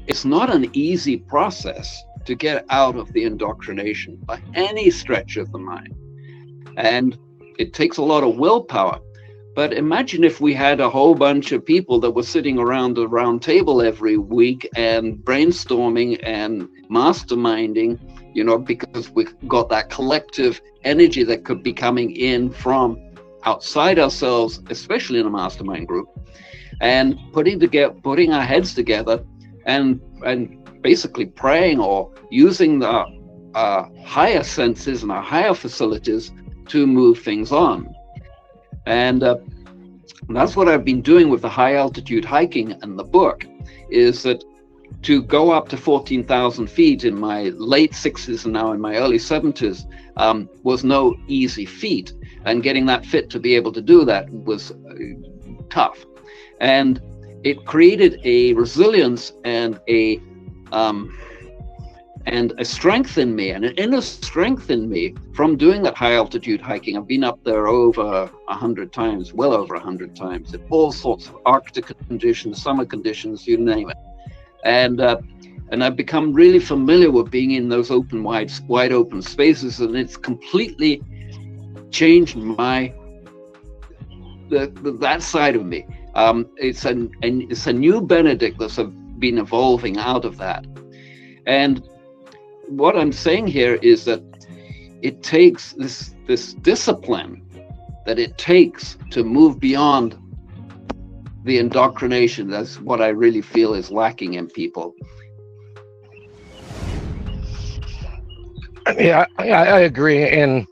it's not an easy process to get out of the indoctrination by any stretch of the mind. And it takes a lot of willpower. But imagine if we had a whole bunch of people that were sitting around the round table every week and brainstorming and masterminding, because we got that collective energy that could be coming in from outside ourselves, especially in a mastermind group, and putting our heads together and basically praying or using the higher senses and our higher facilities to move things on. And that's what I've been doing with the high altitude hiking and the book, is that to go up to 14,000 feet in my late 60s and now in my early 70s was no easy feat. And getting that fit to be able to do that was tough. And it created a resilience and a strength in me, and an inner strength in me from doing that high altitude hiking. I've been up there over 100 times, well over 100 times, in all sorts of Arctic conditions, summer conditions, you name it. And I've become really familiar with being in those wide open spaces, and it's completely changed that side of me. It's a new Benedick that's been evolving out of that. And what I'm saying here is that it takes this discipline that it takes to move beyond the indoctrination. That's what I really feel is lacking in people. Yeah, I agree. And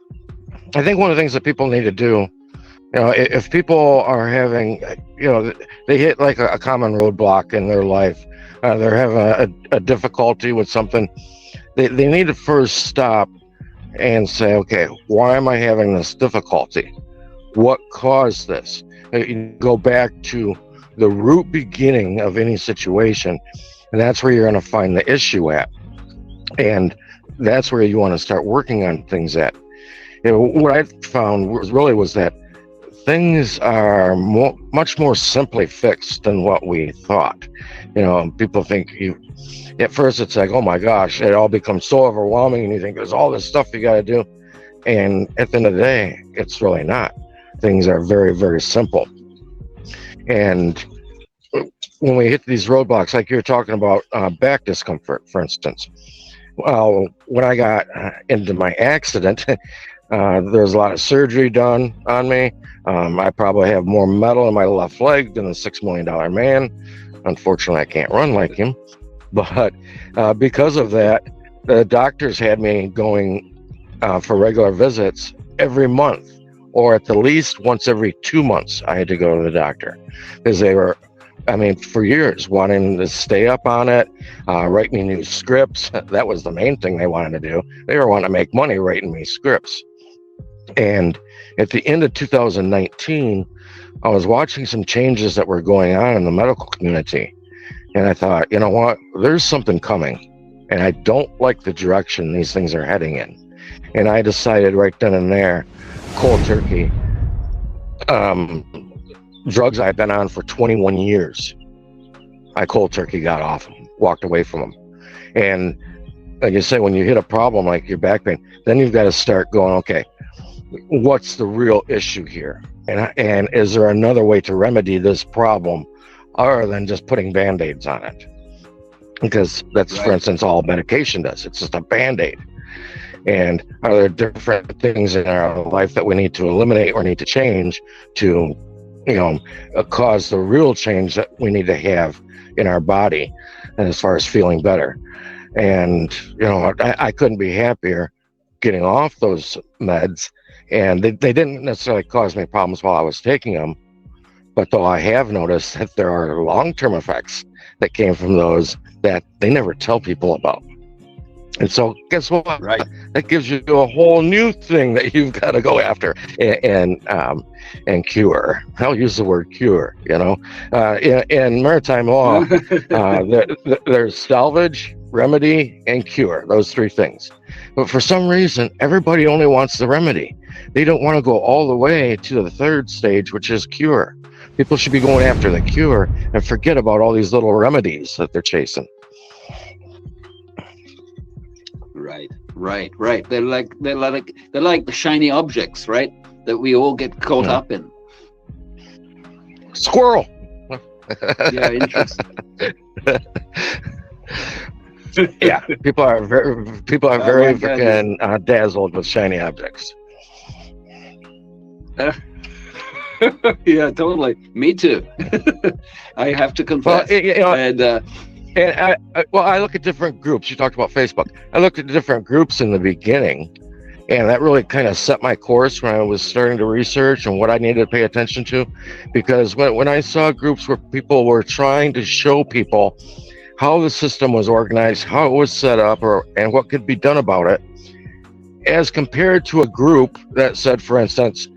I think one of the things that people need to do, if people are having, they hit like a common roadblock in their life, they're having a difficulty with something, they need to first stop and say, okay, why am I having this difficulty? What caused this? You go back to the root beginning of any situation, and that's where you're going to find the issue at. And that's where you want to start working on things at. What I found was that things are much more simply fixed than what we thought. People think at first it's like, oh my gosh, it all becomes so overwhelming, and you think there's all this stuff you got to do. And at the end of the day, it's really not. Things are very, very simple. And when we hit these roadblocks, like you're talking about back discomfort, for instance. Well, when I got into my accident, there was a lot of surgery done on me. I probably have more metal in my left leg than the $6 million man. Unfortunately, I can't run like him. But because of that, the doctors had me going for regular visits every month, or at the least once every 2 months, I had to go to the doctor, because they were, for years, wanting to stay up on it, write me new scripts. That was the main thing they wanted to do. They were wanting to make money writing me scripts. And at the end of 2019, I was watching some changes that were going on in the medical community. And I thought, you know what, there's something coming. And I don't like the direction these things are heading in. And I decided right then and there, cold turkey, drugs I've been on for 21 years, I cold turkey got off them, walked away from them. And like you say, when you hit a problem like your back pain, then you've got to start going, okay, what's the real issue here? And is there another way to remedy this problem other than just putting Band-Aids on it? Because that's, right, for instance, all medication does. It's just a Band-Aid. And are there different things in our life that we need to eliminate or need to change to cause the real change that we need to have in our body, and as far as feeling better. And I couldn't be happier getting off those meds, and they didn't necessarily cause me problems while I was taking them, but though I have noticed that there are long-term effects that came from those that they never tell people about. And so guess what? Right. That gives you a whole new thing that you've got to go after and cure. I'll use the word cure. In maritime law, there's salvage, remedy, and cure. Those three things. But for some reason, everybody only wants the remedy. They don't want to go all the way to the third stage, which is cure. People should be going after the cure and forget about all these little remedies that they're chasing. Right. They're like the shiny objects, right? That we all get caught up in. Squirrel. Yeah, interesting. Yeah, people are very freaking dazzled with shiny objects. Yeah, totally. Me too. I have to confess. Well, I look at different groups. You talked about Facebook. I looked at different groups in the beginning, and that really kind of set my course when I was starting to research and what I needed to pay attention to. Because when I saw groups where people were trying to show people how the system was organized, how it was set up, and what could be done about it, as compared to a group that said, for instance,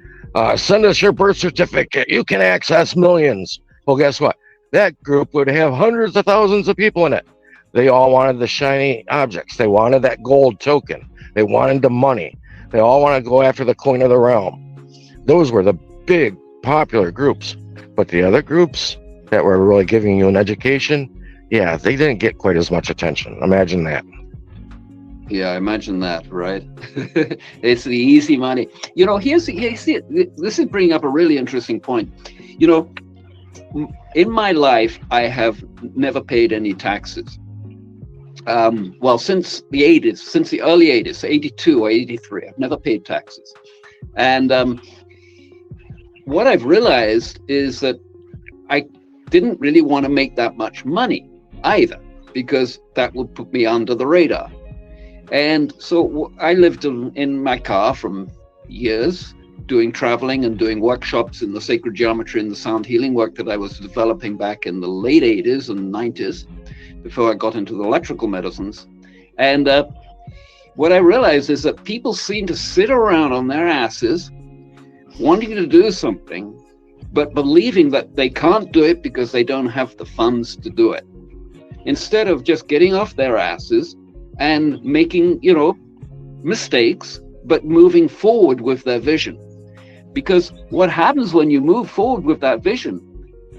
send us your birth certificate, you can access millions. Well, guess what? That group would have hundreds of thousands of people in it. They all wanted the shiny objects. They wanted that gold token. They wanted the money. They all want to go after the coin of the realm. Those were the big popular groups. But the other groups that were really giving you an education, yeah, they didn't get quite as much attention. Imagine that. Yeah, imagine that, right? It's the easy money. This is bringing up a really interesting point. In my life, I have never paid any taxes. Since the 80s, since the early 80s, 82 or 83, I've never paid taxes. And what I've realized is that I didn't really want to make that much money either, because that would put me under the radar. And so I lived in my car from years, doing traveling and doing workshops in the sacred geometry and the sound healing work that I was developing back in the late 80s and 90s before I got into the electrical medicines. And what I realized is that people seem to sit around on their asses wanting to do something, but believing that they can't do it because they don't have the funds to do it. Instead of just getting off their asses and making, mistakes, but moving forward with their vision. Because what happens when you move forward with that vision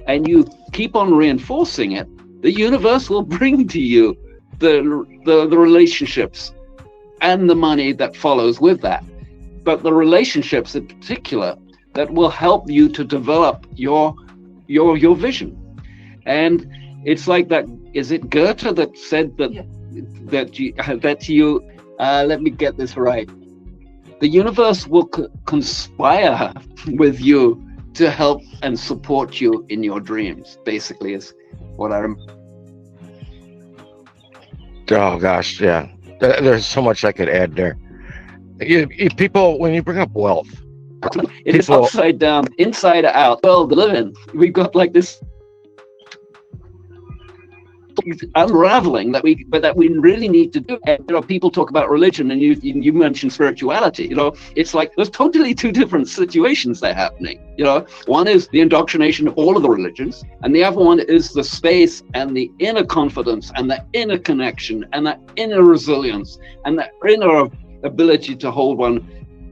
and you keep on reinforcing it, the universe will bring to you the relationships and the money that follows with that. But the relationships in particular that will help you to develop your vision. And it's like that, is it Goethe that said that, yeah, that you let me get this right. The universe will conspire with you to help and support you in your dreams, basically, is what I'm. Oh, gosh, yeah. There's so much I could add there. People, when you bring up wealth, it is upside down, inside out world to live in. We've got like this unraveling that we really need to do. And, people talk about religion, and you mentioned spirituality. It's like there's totally two different situations that are happening. One is the indoctrination of all of the religions, and the other one is the space and the inner confidence and the inner connection and the inner resilience and the inner ability to hold one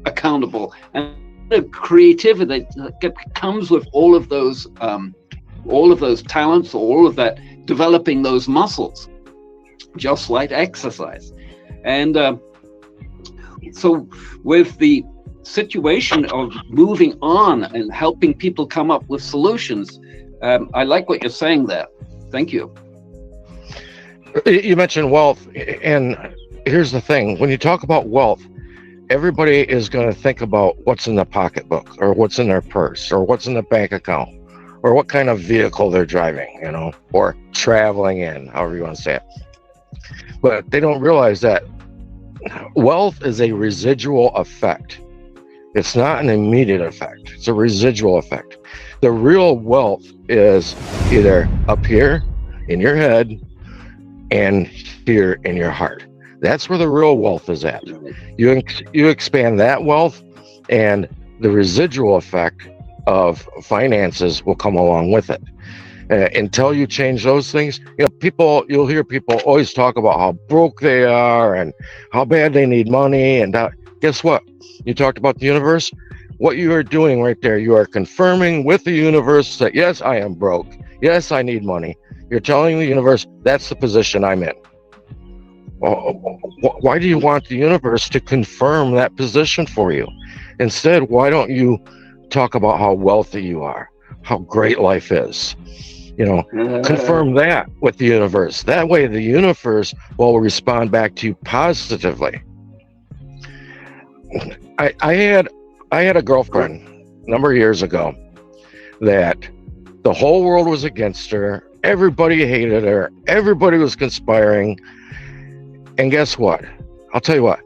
accountable, and the creativity that comes with all of those talents, all of that, developing those muscles, just like exercise. And so with the situation of moving on and helping people come up with solutions, I like what you're saying there. Thank you. You mentioned wealth, and here's the thing. When you talk about wealth, everybody is going to think about what's in the pocketbook, or what's in their purse, or what's in the bank account, or what kind of vehicle they're driving, or traveling in, however you want to say it. But they don't realize that wealth is a residual effect. It's not an immediate effect. It's a residual effect. The real wealth is either up here in your head and here in your heart. That's where the real wealth is at. You expand that wealth, and the residual effect of finances will come along with it. Until you change those things, you'll hear people always talk about how broke they are and how bad they need money. And guess what? You talked about the universe. What you are doing right there, you are confirming with the universe that, yes, I am broke. Yes, I need money. You're telling the universe, that's the position I'm in. Why do you want the universe to confirm that position for you? Instead, why don't you talk about how wealthy you are, how great life is? Confirm that with the universe. That way the universe will respond back to you positively. I had a girlfriend a number of years ago that the whole world was against her. Everybody hated her. Everybody was conspiring. And guess what? I'll tell you what.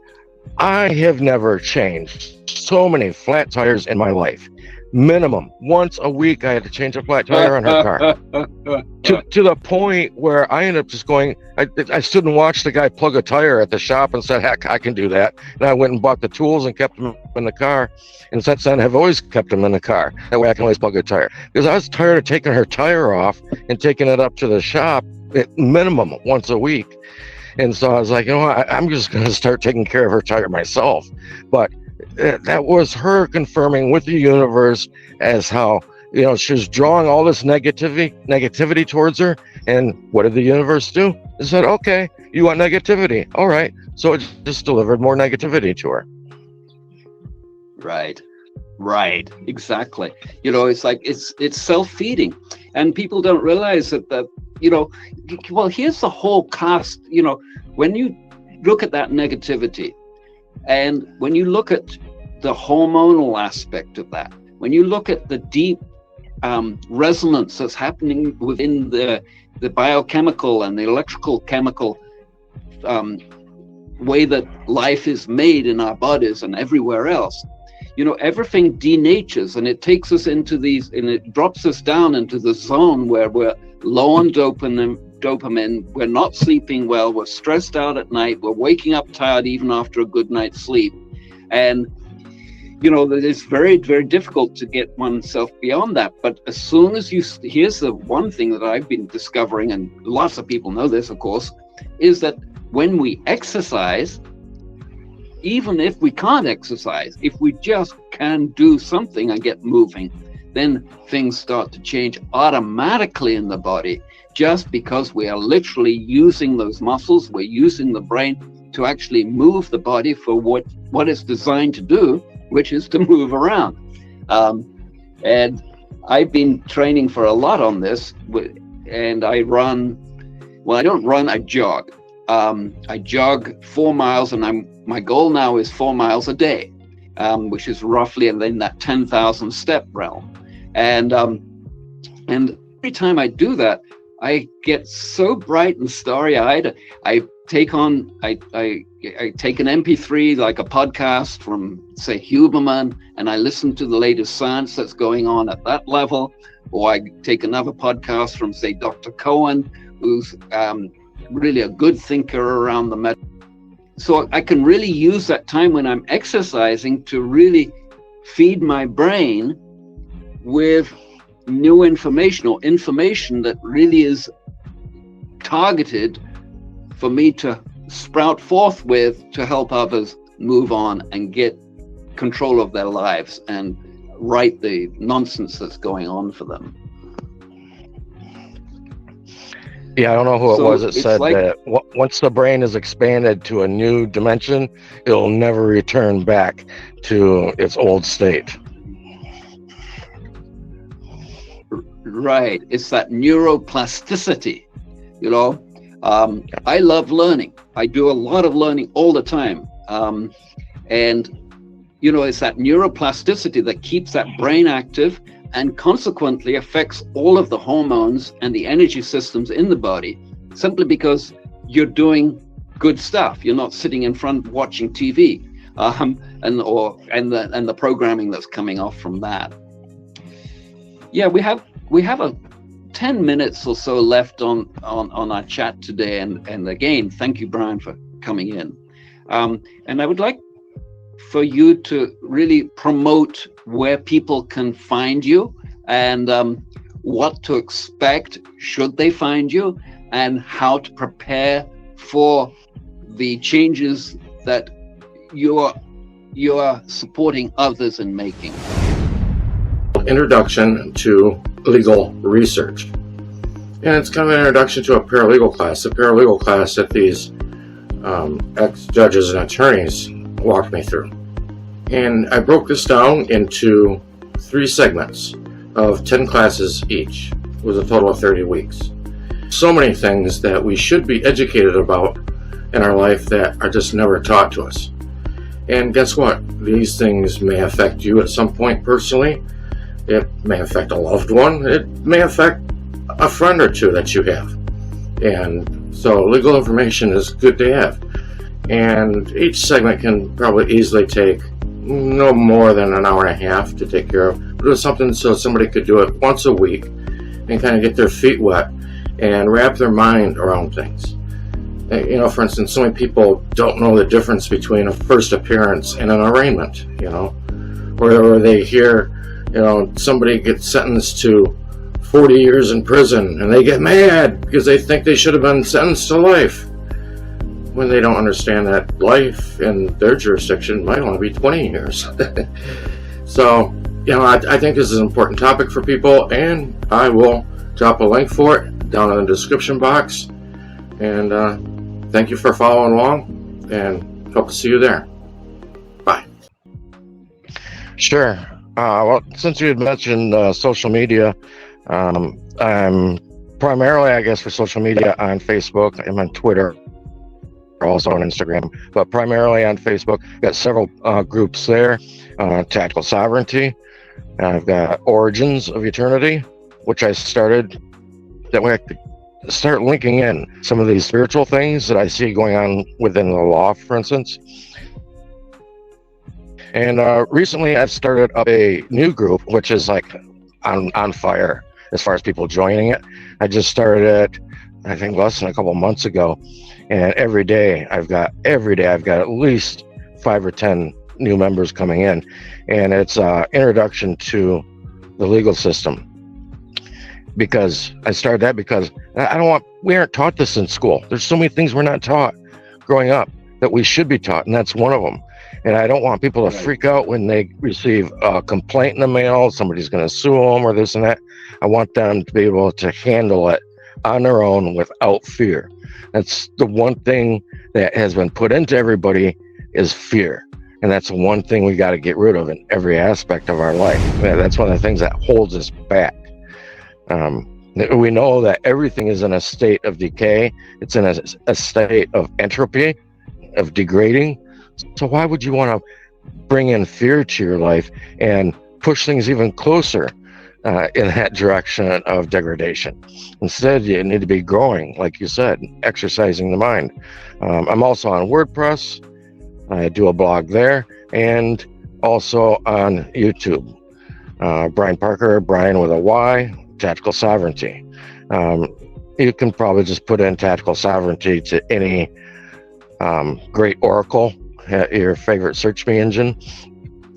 I have never changed so many flat tires in my life. Minimum once a week, I had to change a flat tire on her car. to the point where I ended up just going. I stood and watched the guy plug a tire at the shop and said, "Heck, I can do that." And I went and bought the tools and kept them in the car. And since then, I've always kept them in the car. That way, I can always plug a tire. Because I was tired of taking her tire off and taking it up to the shop at minimum once a week. And so I was like, I'm just going to start taking care of her tire myself. But that was her confirming with the universe as how, she was drawing all this negativity towards her. And what did the universe do? It said, okay, you want negativity. All right. So it just delivered more negativity to her. Right. Exactly. It's like, it's self-feeding, and people don't realize that, well, here's the whole cast, when you look at that negativity, and when you look at the hormonal aspect of that, when you look at the deep resonance that's happening within the biochemical and the electrical chemical way that life is made in our bodies and everywhere else, everything denatures, and it takes us into these, and it drops us down into the zone where we're low on dopamine, we're not sleeping well, we're stressed out at night, we're waking up tired even after a good night's sleep. And it's very, very difficult to get oneself beyond that. But as soon as here's the one thing that I've been discovering, and lots of people know this, of course, is that when we exercise, even if we can't exercise, if we just can do something and get moving, then things start to change automatically in the body, just because we are literally using those muscles, we're using the brain to actually move the body for what it's designed to do, which is to move around. And I've been training for a lot on this, and I don't run, I jog. I jog 4 miles, and my goal now is 4 miles a day, which is roughly in that 10,000 step realm. And every time I do that, I get so bright and starry-eyed. I take an MP3, like a podcast from, say, Huberman, and I listen to the latest science that's going on at that level. Or I take another podcast from, say, Dr. Cohen, who's really a good thinker around the med. So I can really use that time when I'm exercising to really feed my brain with new information, or information that really is targeted for me to sprout forth with, to help others move on and get control of their lives and right the nonsense that's going on for them. Yeah, I don't know who it was that said that once the brain is expanded to a new dimension, it'll never return back to its old state. Right. It's that neuroplasticity, I love learning. I do a lot of learning all the time. And, you know, it's that neuroplasticity that keeps that brain active and consequently affects all of the hormones and the energy systems in the body, simply because you're doing good stuff. You're not sitting in front watching TV and the programming that's coming off from that. Yeah, we have a 10 minutes or so left on our chat today, and again, thank you, Bryan, for coming in. And I would like for you to really promote where people can find you, and what to expect should they find you, and how to prepare for the changes that you are supporting others in making. Introduction to legal research. And it's kind of an introduction to a paralegal class that these ex-judges and attorneys walked me through. And I broke this down into 3 segments of 10 classes each, with a total of 30 weeks. So many things that we should be educated about in our life that are just never taught to us. And guess what? These things may affect you at some point personally. It may affect a loved one. It may affect a friend or two that you have. And so legal information is good to have. And each segment can probably easily take no more than an hour and a half to take care of. But it was something so somebody could do it once a week and kind of get their feet wet and wrap their mind around things. You know, for instance, so many people don't know the difference between a first appearance and an arraignment, you know, or they hear, you know, somebody gets sentenced to 40 years in prison and they get mad because they think they should have been sentenced to life, when they don't understand that life in their jurisdiction might only be 20 years. So, you know, I think this is an important topic for people, and I will drop a link for it down in the description box. And thank you for following along, and hope to see you there. Bye. Sure. Well, since you had mentioned social media, I'm primarily, I guess, for social media on Facebook. I'm on Twitter, also on Instagram, but primarily on Facebook. Got several groups there. Tactical Sovereignty. I've got Origins of Eternity, which I started that way I could start linking in some of these spiritual things that I see going on within the law, for instance. And recently I've started up a new group, which is like on fire as far as people joining it. I just started it, I think, less than a couple months ago. And every day I've got at least 5 or 10 new members coming in. And it's introduction to the legal system. Because I started that because we aren't taught this in school. There's so many things we're not taught growing up that we should be taught, and that's one of them. And I don't want people to freak out when they receive a complaint in the mail, somebody's going to sue them or this and that. I want them to be able to handle it on their own without fear. That's the one thing that has been put into everybody is fear. And that's the one thing we got to get rid of in every aspect of our life. That's one of the things that holds us back. We know that everything is in a state of decay. It's in a state of entropy, of degrading. So why would you want to bring in fear to your life and push things even closer in that direction of degradation? Instead, you need to be growing, like you said, exercising the mind. I'm also on WordPress. I do a blog there, and also on YouTube. Bryan Parker, Bryan with a Y, Tactical Sovereignty. You can probably just put in Tactical Sovereignty to any great oracle, your favorite search me engine,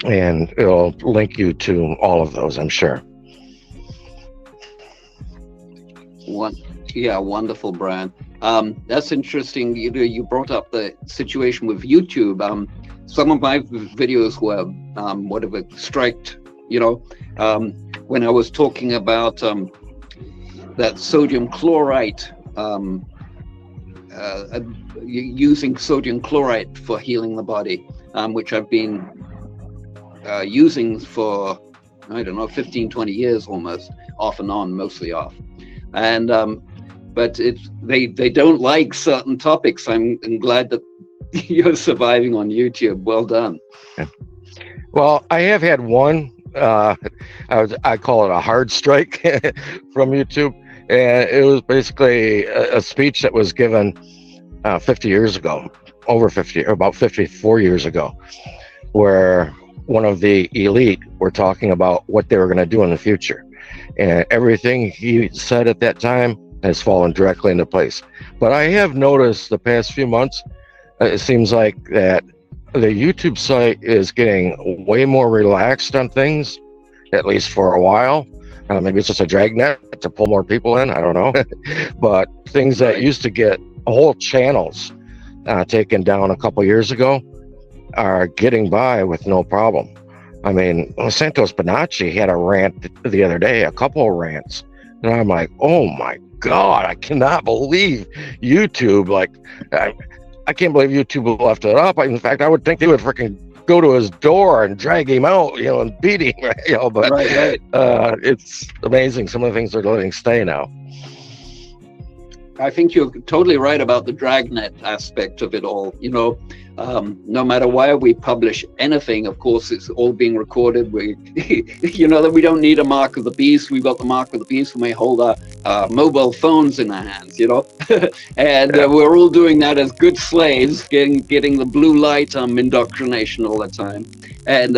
and it'll link you to all of those, I'm sure. Yeah, wonderful, Bryan. That's interesting. You brought up the situation with YouTube. Some of my videos were whatever striked, when I was talking about that sodium chloride, using sodium chloride for healing the body, which I've been using for, 15-20 years almost, off and on, mostly off. And but they don't like certain topics. I'm glad that you're surviving on YouTube. Well done. Well, I have had one. I call it a hard strike from YouTube, and it was basically a speech that was given 50 years ago, about 54 years ago, where one of the elite were talking about what they were going to do in the future, and everything he said at that time has fallen directly into place. But I have noticed the past few months, it seems like that the YouTube site is getting way more relaxed on things, at least for a while. Maybe it's just a dragnet to pull more people in. I don't know. But things that used to get whole channels taken down a couple years ago are getting by with no problem. I mean, Santos Bonacci had a rant the other day, a couple of rants. And I'm like, oh my God, I cannot believe YouTube. Like, I can't believe YouTube left it up. In fact, I would think they would freaking go to his door and drag him out, and beat him, but Right. It's amazing some of the things they're letting stay now. I think you're totally right about the dragnet aspect of it all. No matter where we publish anything, of course, it's all being recorded. We, that we don't need a mark of the beast. We've got the mark of the beast when we hold our mobile phones in our hands, and we're all doing that as good slaves, getting the blue light indoctrination all the time. And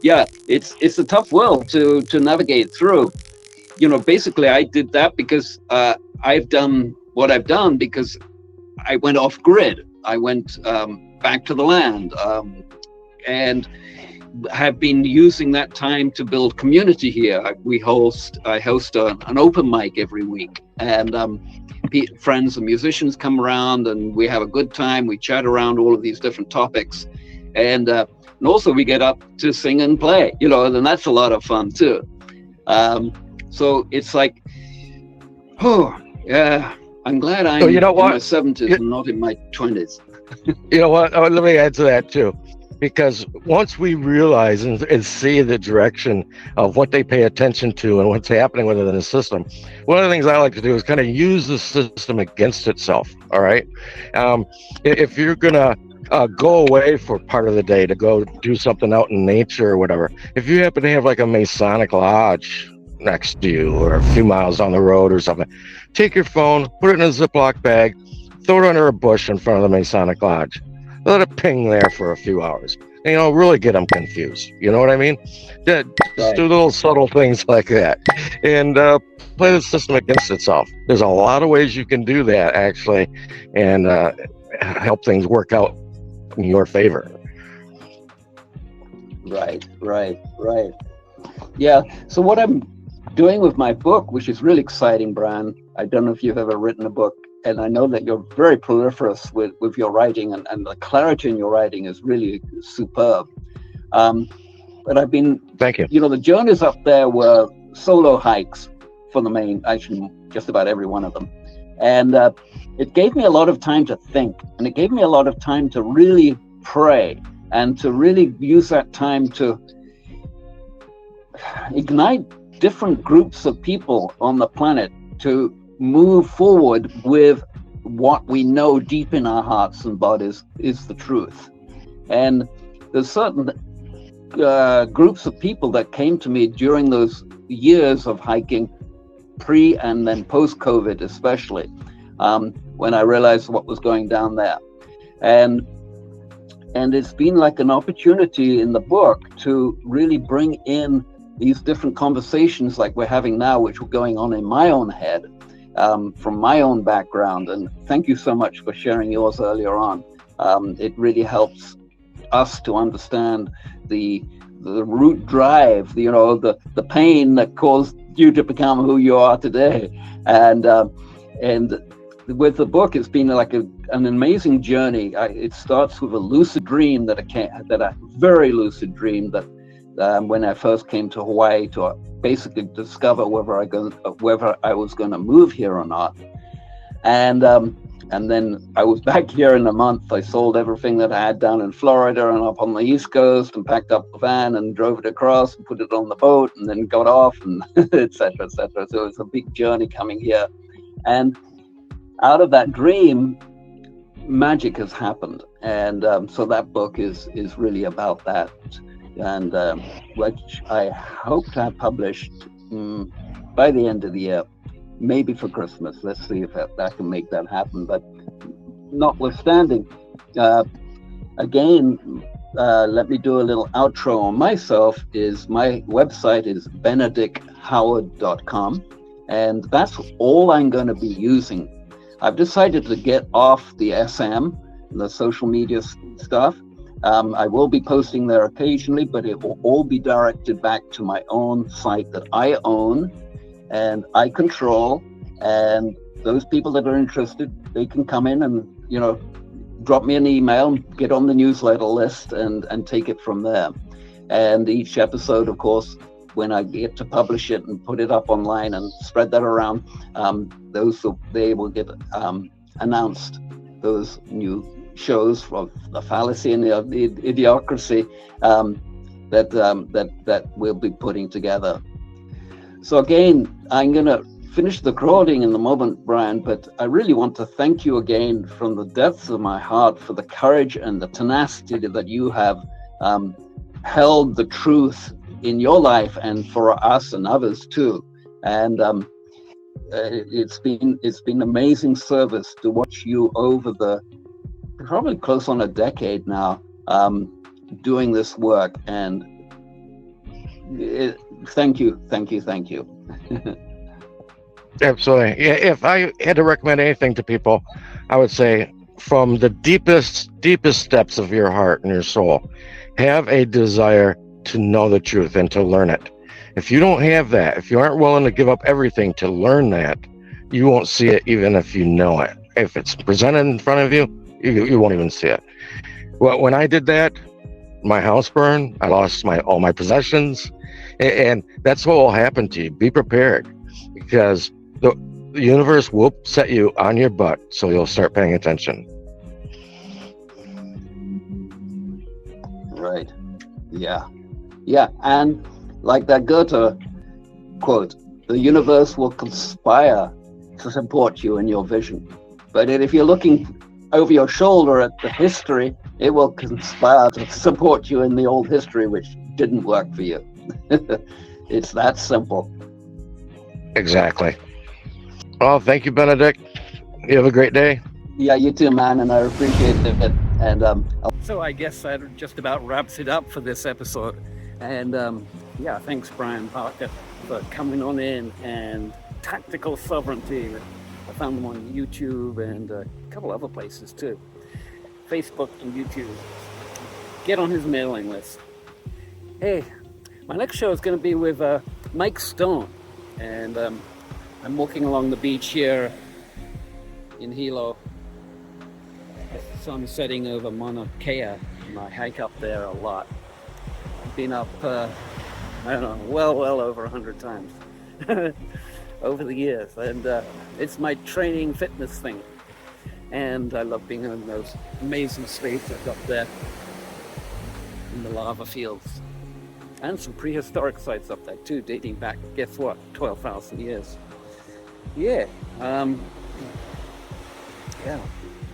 yeah, it's a tough world to navigate through. Basically, I did that because I've done what I've done because I went off grid. I went back to the land and have been using that time to build community here. I host an open mic every week, and friends and musicians come around and we have a good time. We chat around all of these different topics, and also we get up to sing and play, and that's a lot of fun too. So it's like, oh yeah, I'm glad I'm in my 70s and not in my 20s. You know what? Let me add to that too, because once we realize and see the direction of what they pay attention to and what's happening within the system, one of the things I like to do is kind of use the system against itself. All right. If you're going to go away for part of the day to go do something out in nature or whatever, if you happen to have like a Masonic lodge next to you or a few miles down the road or something, take your phone, put it in a Ziploc bag, throw it under a bush in front of the Masonic lodge, let it ping there for a few hours, and really get them confused. You know what I mean? Just do little subtle things like that and play the system against itself. There's a lot of ways you can do that actually, and help things work out in your favor. Right. Yeah, so what I'm doing with my book, which is really exciting, Bryan, I don't know if you've ever written a book, and I know that you're very proliferous with your writing, and the clarity in your writing is really superb. But I've been, thank you. The journeys up there were solo hikes for the main, actually just about every one of them. And it gave me a lot of time to think, and it gave me a lot of time to really pray and to really use that time to ignite different groups of people on the planet to move forward with what we know deep in our hearts and bodies is the truth. And there's certain groups of people that came to me during those years of hiking, pre and then post-COVID especially, when I realized what was going down there. And it's been like an opportunity in the book to really bring in these different conversations like we're having now, which were going on in my own head, from my own background. And thank you so much for sharing yours earlier on. It really helps us to understand the root drive, the pain that caused you to become who you are today. And with the book, it's been like an amazing journey. It starts with a lucid dream that a very lucid dream that when I first came to Hawaii to basically discover whether I was going to move here or not. And then I was back here in a month. I sold everything that I had down in Florida and up on the East Coast, and packed up the van and drove it across and put it on the boat, and then got off, and et cetera, et cetera. So it's a big journey coming here. And out of that dream, magic has happened, and so that book is really about that, and which I hope to have published by the end of the year, maybe for Christmas. Let's see if that can make that happen. But notwithstanding, again, let me do a little outro on myself. My website is benedickhoward.com, and that's all I'm going to be using. I've decided to get off the SM, the social media stuff. I will be posting there occasionally, but it will all be directed back to my own site that I own and I control. And those people that are interested, they can come in and, drop me an email, get on the newsletter list, and take it from there. And each episode, of course, when I get to publish it and put it up online and spread that around, they will get announced, those new shows of the fallacy and the idiocracy that we'll be putting together. So again, I'm going to finish the recording in the moment, Bryan, but I really want to thank you again from the depths of my heart for the courage and the tenacity that you have held the truth in your life, and for us and others too. And it's been amazing service to watch you over the probably close on a decade now, doing this work. And thank you. Absolutely. Yeah, if I had to recommend anything to people, I would say from the deepest depths of your heart and your soul, have a desire to know the truth and to learn it. If you don't have that, if you aren't willing to give up everything to learn that, you won't see it even if you know it. If it's presented in front of you, you won't even see it. Well, when I did that, my house burned, I lost all my possessions, and that's what will happen to you. Be prepared, because the universe will set you on your butt, so you'll start paying attention. Right. Yeah, and like that Goethe quote, the universe will conspire to support you in your vision. But if you're looking over your shoulder at the history, it will conspire to support you in the old history, which didn't work for you. It's that simple. Exactly. Well, thank you, Benedick. You have a great day. Yeah, you too, man, and I appreciate it. And So I guess that just about wraps it up for this episode. And thanks, Bryan Parker, for coming on in, and Tactical Sovereignty. I found them on YouTube and a couple other places too. Facebook and YouTube. Get on his mailing list. Hey, my next show is going to be with Mike Stone. And I'm walking along the beach here in Hilo. The sun setting over Mauna Kea, and I hike up there a lot. I've been up, well over 100 times over the years, and it's my training fitness thing. And I love being in those amazing spaces up there in the lava fields. And some prehistoric sites up there too, dating back, guess what, 12,000 years. Yeah,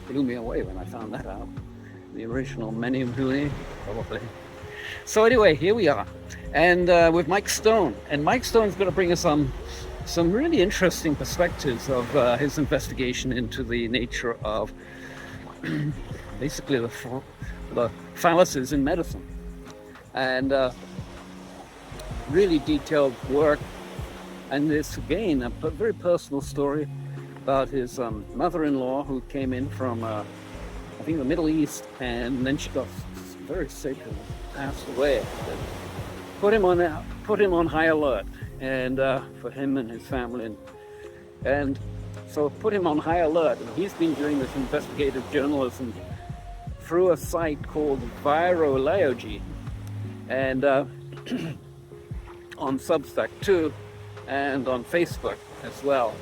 blew me away when I found that out. The original Menehune, probably. So anyway, here we are, and with Mike Stone. And Mike Stone's going to bring us some really interesting perspectives of his investigation into the nature of basically the fallacies in medicine. And really detailed work. And this, again, a very personal story about his mother-in-law, who came in from, I think, the Middle East, and then she got very sick and passed away. Put him on high alert, and for him and his family, and so put him on high alert. And he's been doing this investigative journalism through a site called Virology, and on Substack too, and on Facebook as well.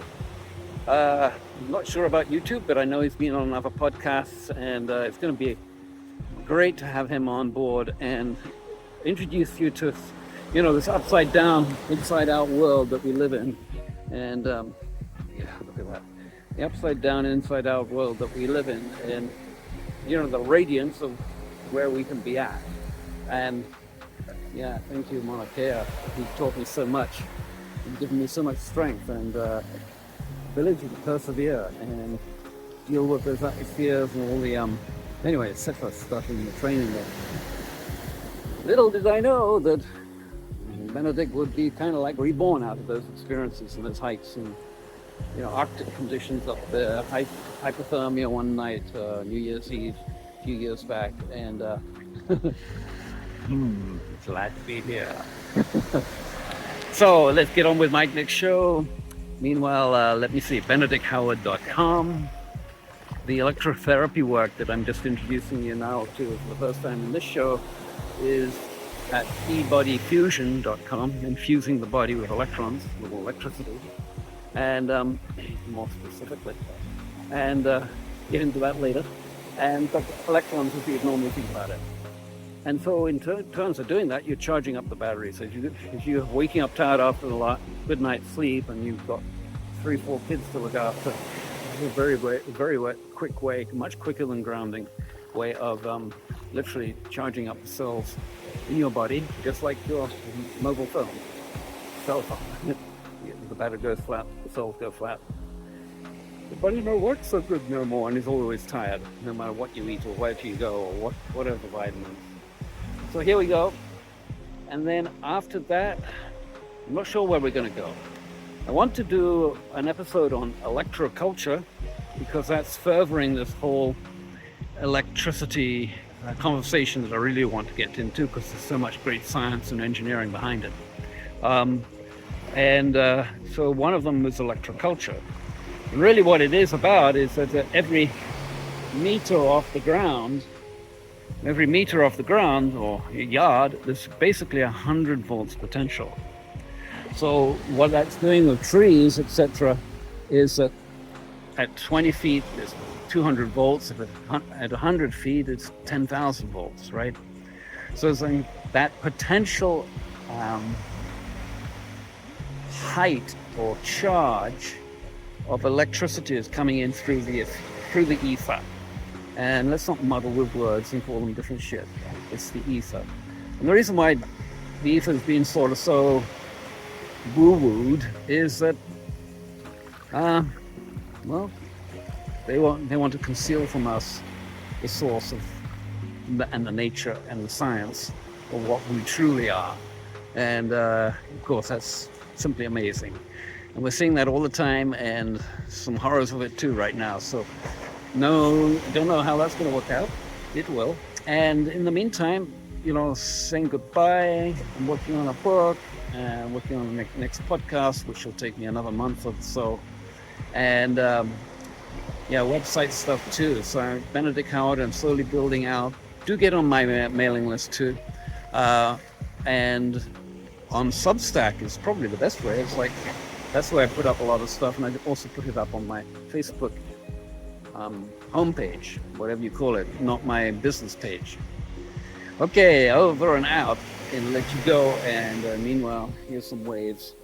I'm not sure about YouTube, but I know he's been on other podcasts, and it's going to be great to have him on board and introduce you to, this upside down, inside out world that we live in. And look at that. the upside down, inside out world that we live in, and the radiance of where we can be at. And yeah, thank you, Mauna Kea. You've taught me so much. You've given me so much strength and ability to persevere and deal with those fears and all the anyway, etc. stuff in the training. Little did I know that Benedick would be kind of like reborn out of those experiences and those hikes and Arctic conditions up there, hypothermia one night, New Year's Eve, a few years back, and glad to be here. So let's get on with my next show. Meanwhile, let me see, BenedickHoward.com. The electrotherapy work that I'm just introducing you now to for the first time in this show is at ebodyfusion.com, infusing the body with electrons, with electricity, and more specifically, and get into that later. And but electrons, as you'd normally think about it. And so in terms of doing that, you're charging up the batteries. If you're waking up tired after a good night's sleep and you've got 3-4 kids to look after, it's a very quick way, much quicker than grounding, way of literally charging up the cells in your body, just like your mobile phone, cell phone. The battery goes flat, the cells go flat. The body no works so good no more and is always tired, no matter what you eat or where you go or whatever vitamins. So here we go. And then after that, I'm not sure where we're going to go. I want to do an episode on electroculture because that's furthering this whole electricity conversation that I really want to get into because there's so much great science and engineering behind it. So one of them is electroculture. And really what it is about is that every meter off the ground or a yard, there's basically 100 volts potential. So what that's doing with trees, etc., is that at 20 feet it's 200 volts. If at 100 feet it's 10,000 volts, right? So it's like that potential height or charge of electricity is coming in through the ether. And let's not muddle with words and call them different shit. It's the ether. And the reason why the ether has been sort of so woo-wooed is that, they want to conceal from us the source of and the nature and the science of what we truly are. And of course, that's simply amazing. And we're seeing that all the time, and some horrors of it too right now. So no, don't know how that's going to work out. It will. And in the meantime, saying goodbye. I'm working on a book and working on the next podcast, which will take me another month or so. And website stuff too. So I'm Benedick Howard. I'm slowly building out. Do get on my mailing list too. And on Substack is probably the best way. It's like, that's where I put up a lot of stuff, and I also put it up on my Facebook homepage, whatever you call it, not my business page. Okay, over and out, and let you go. And meanwhile, here's some waves.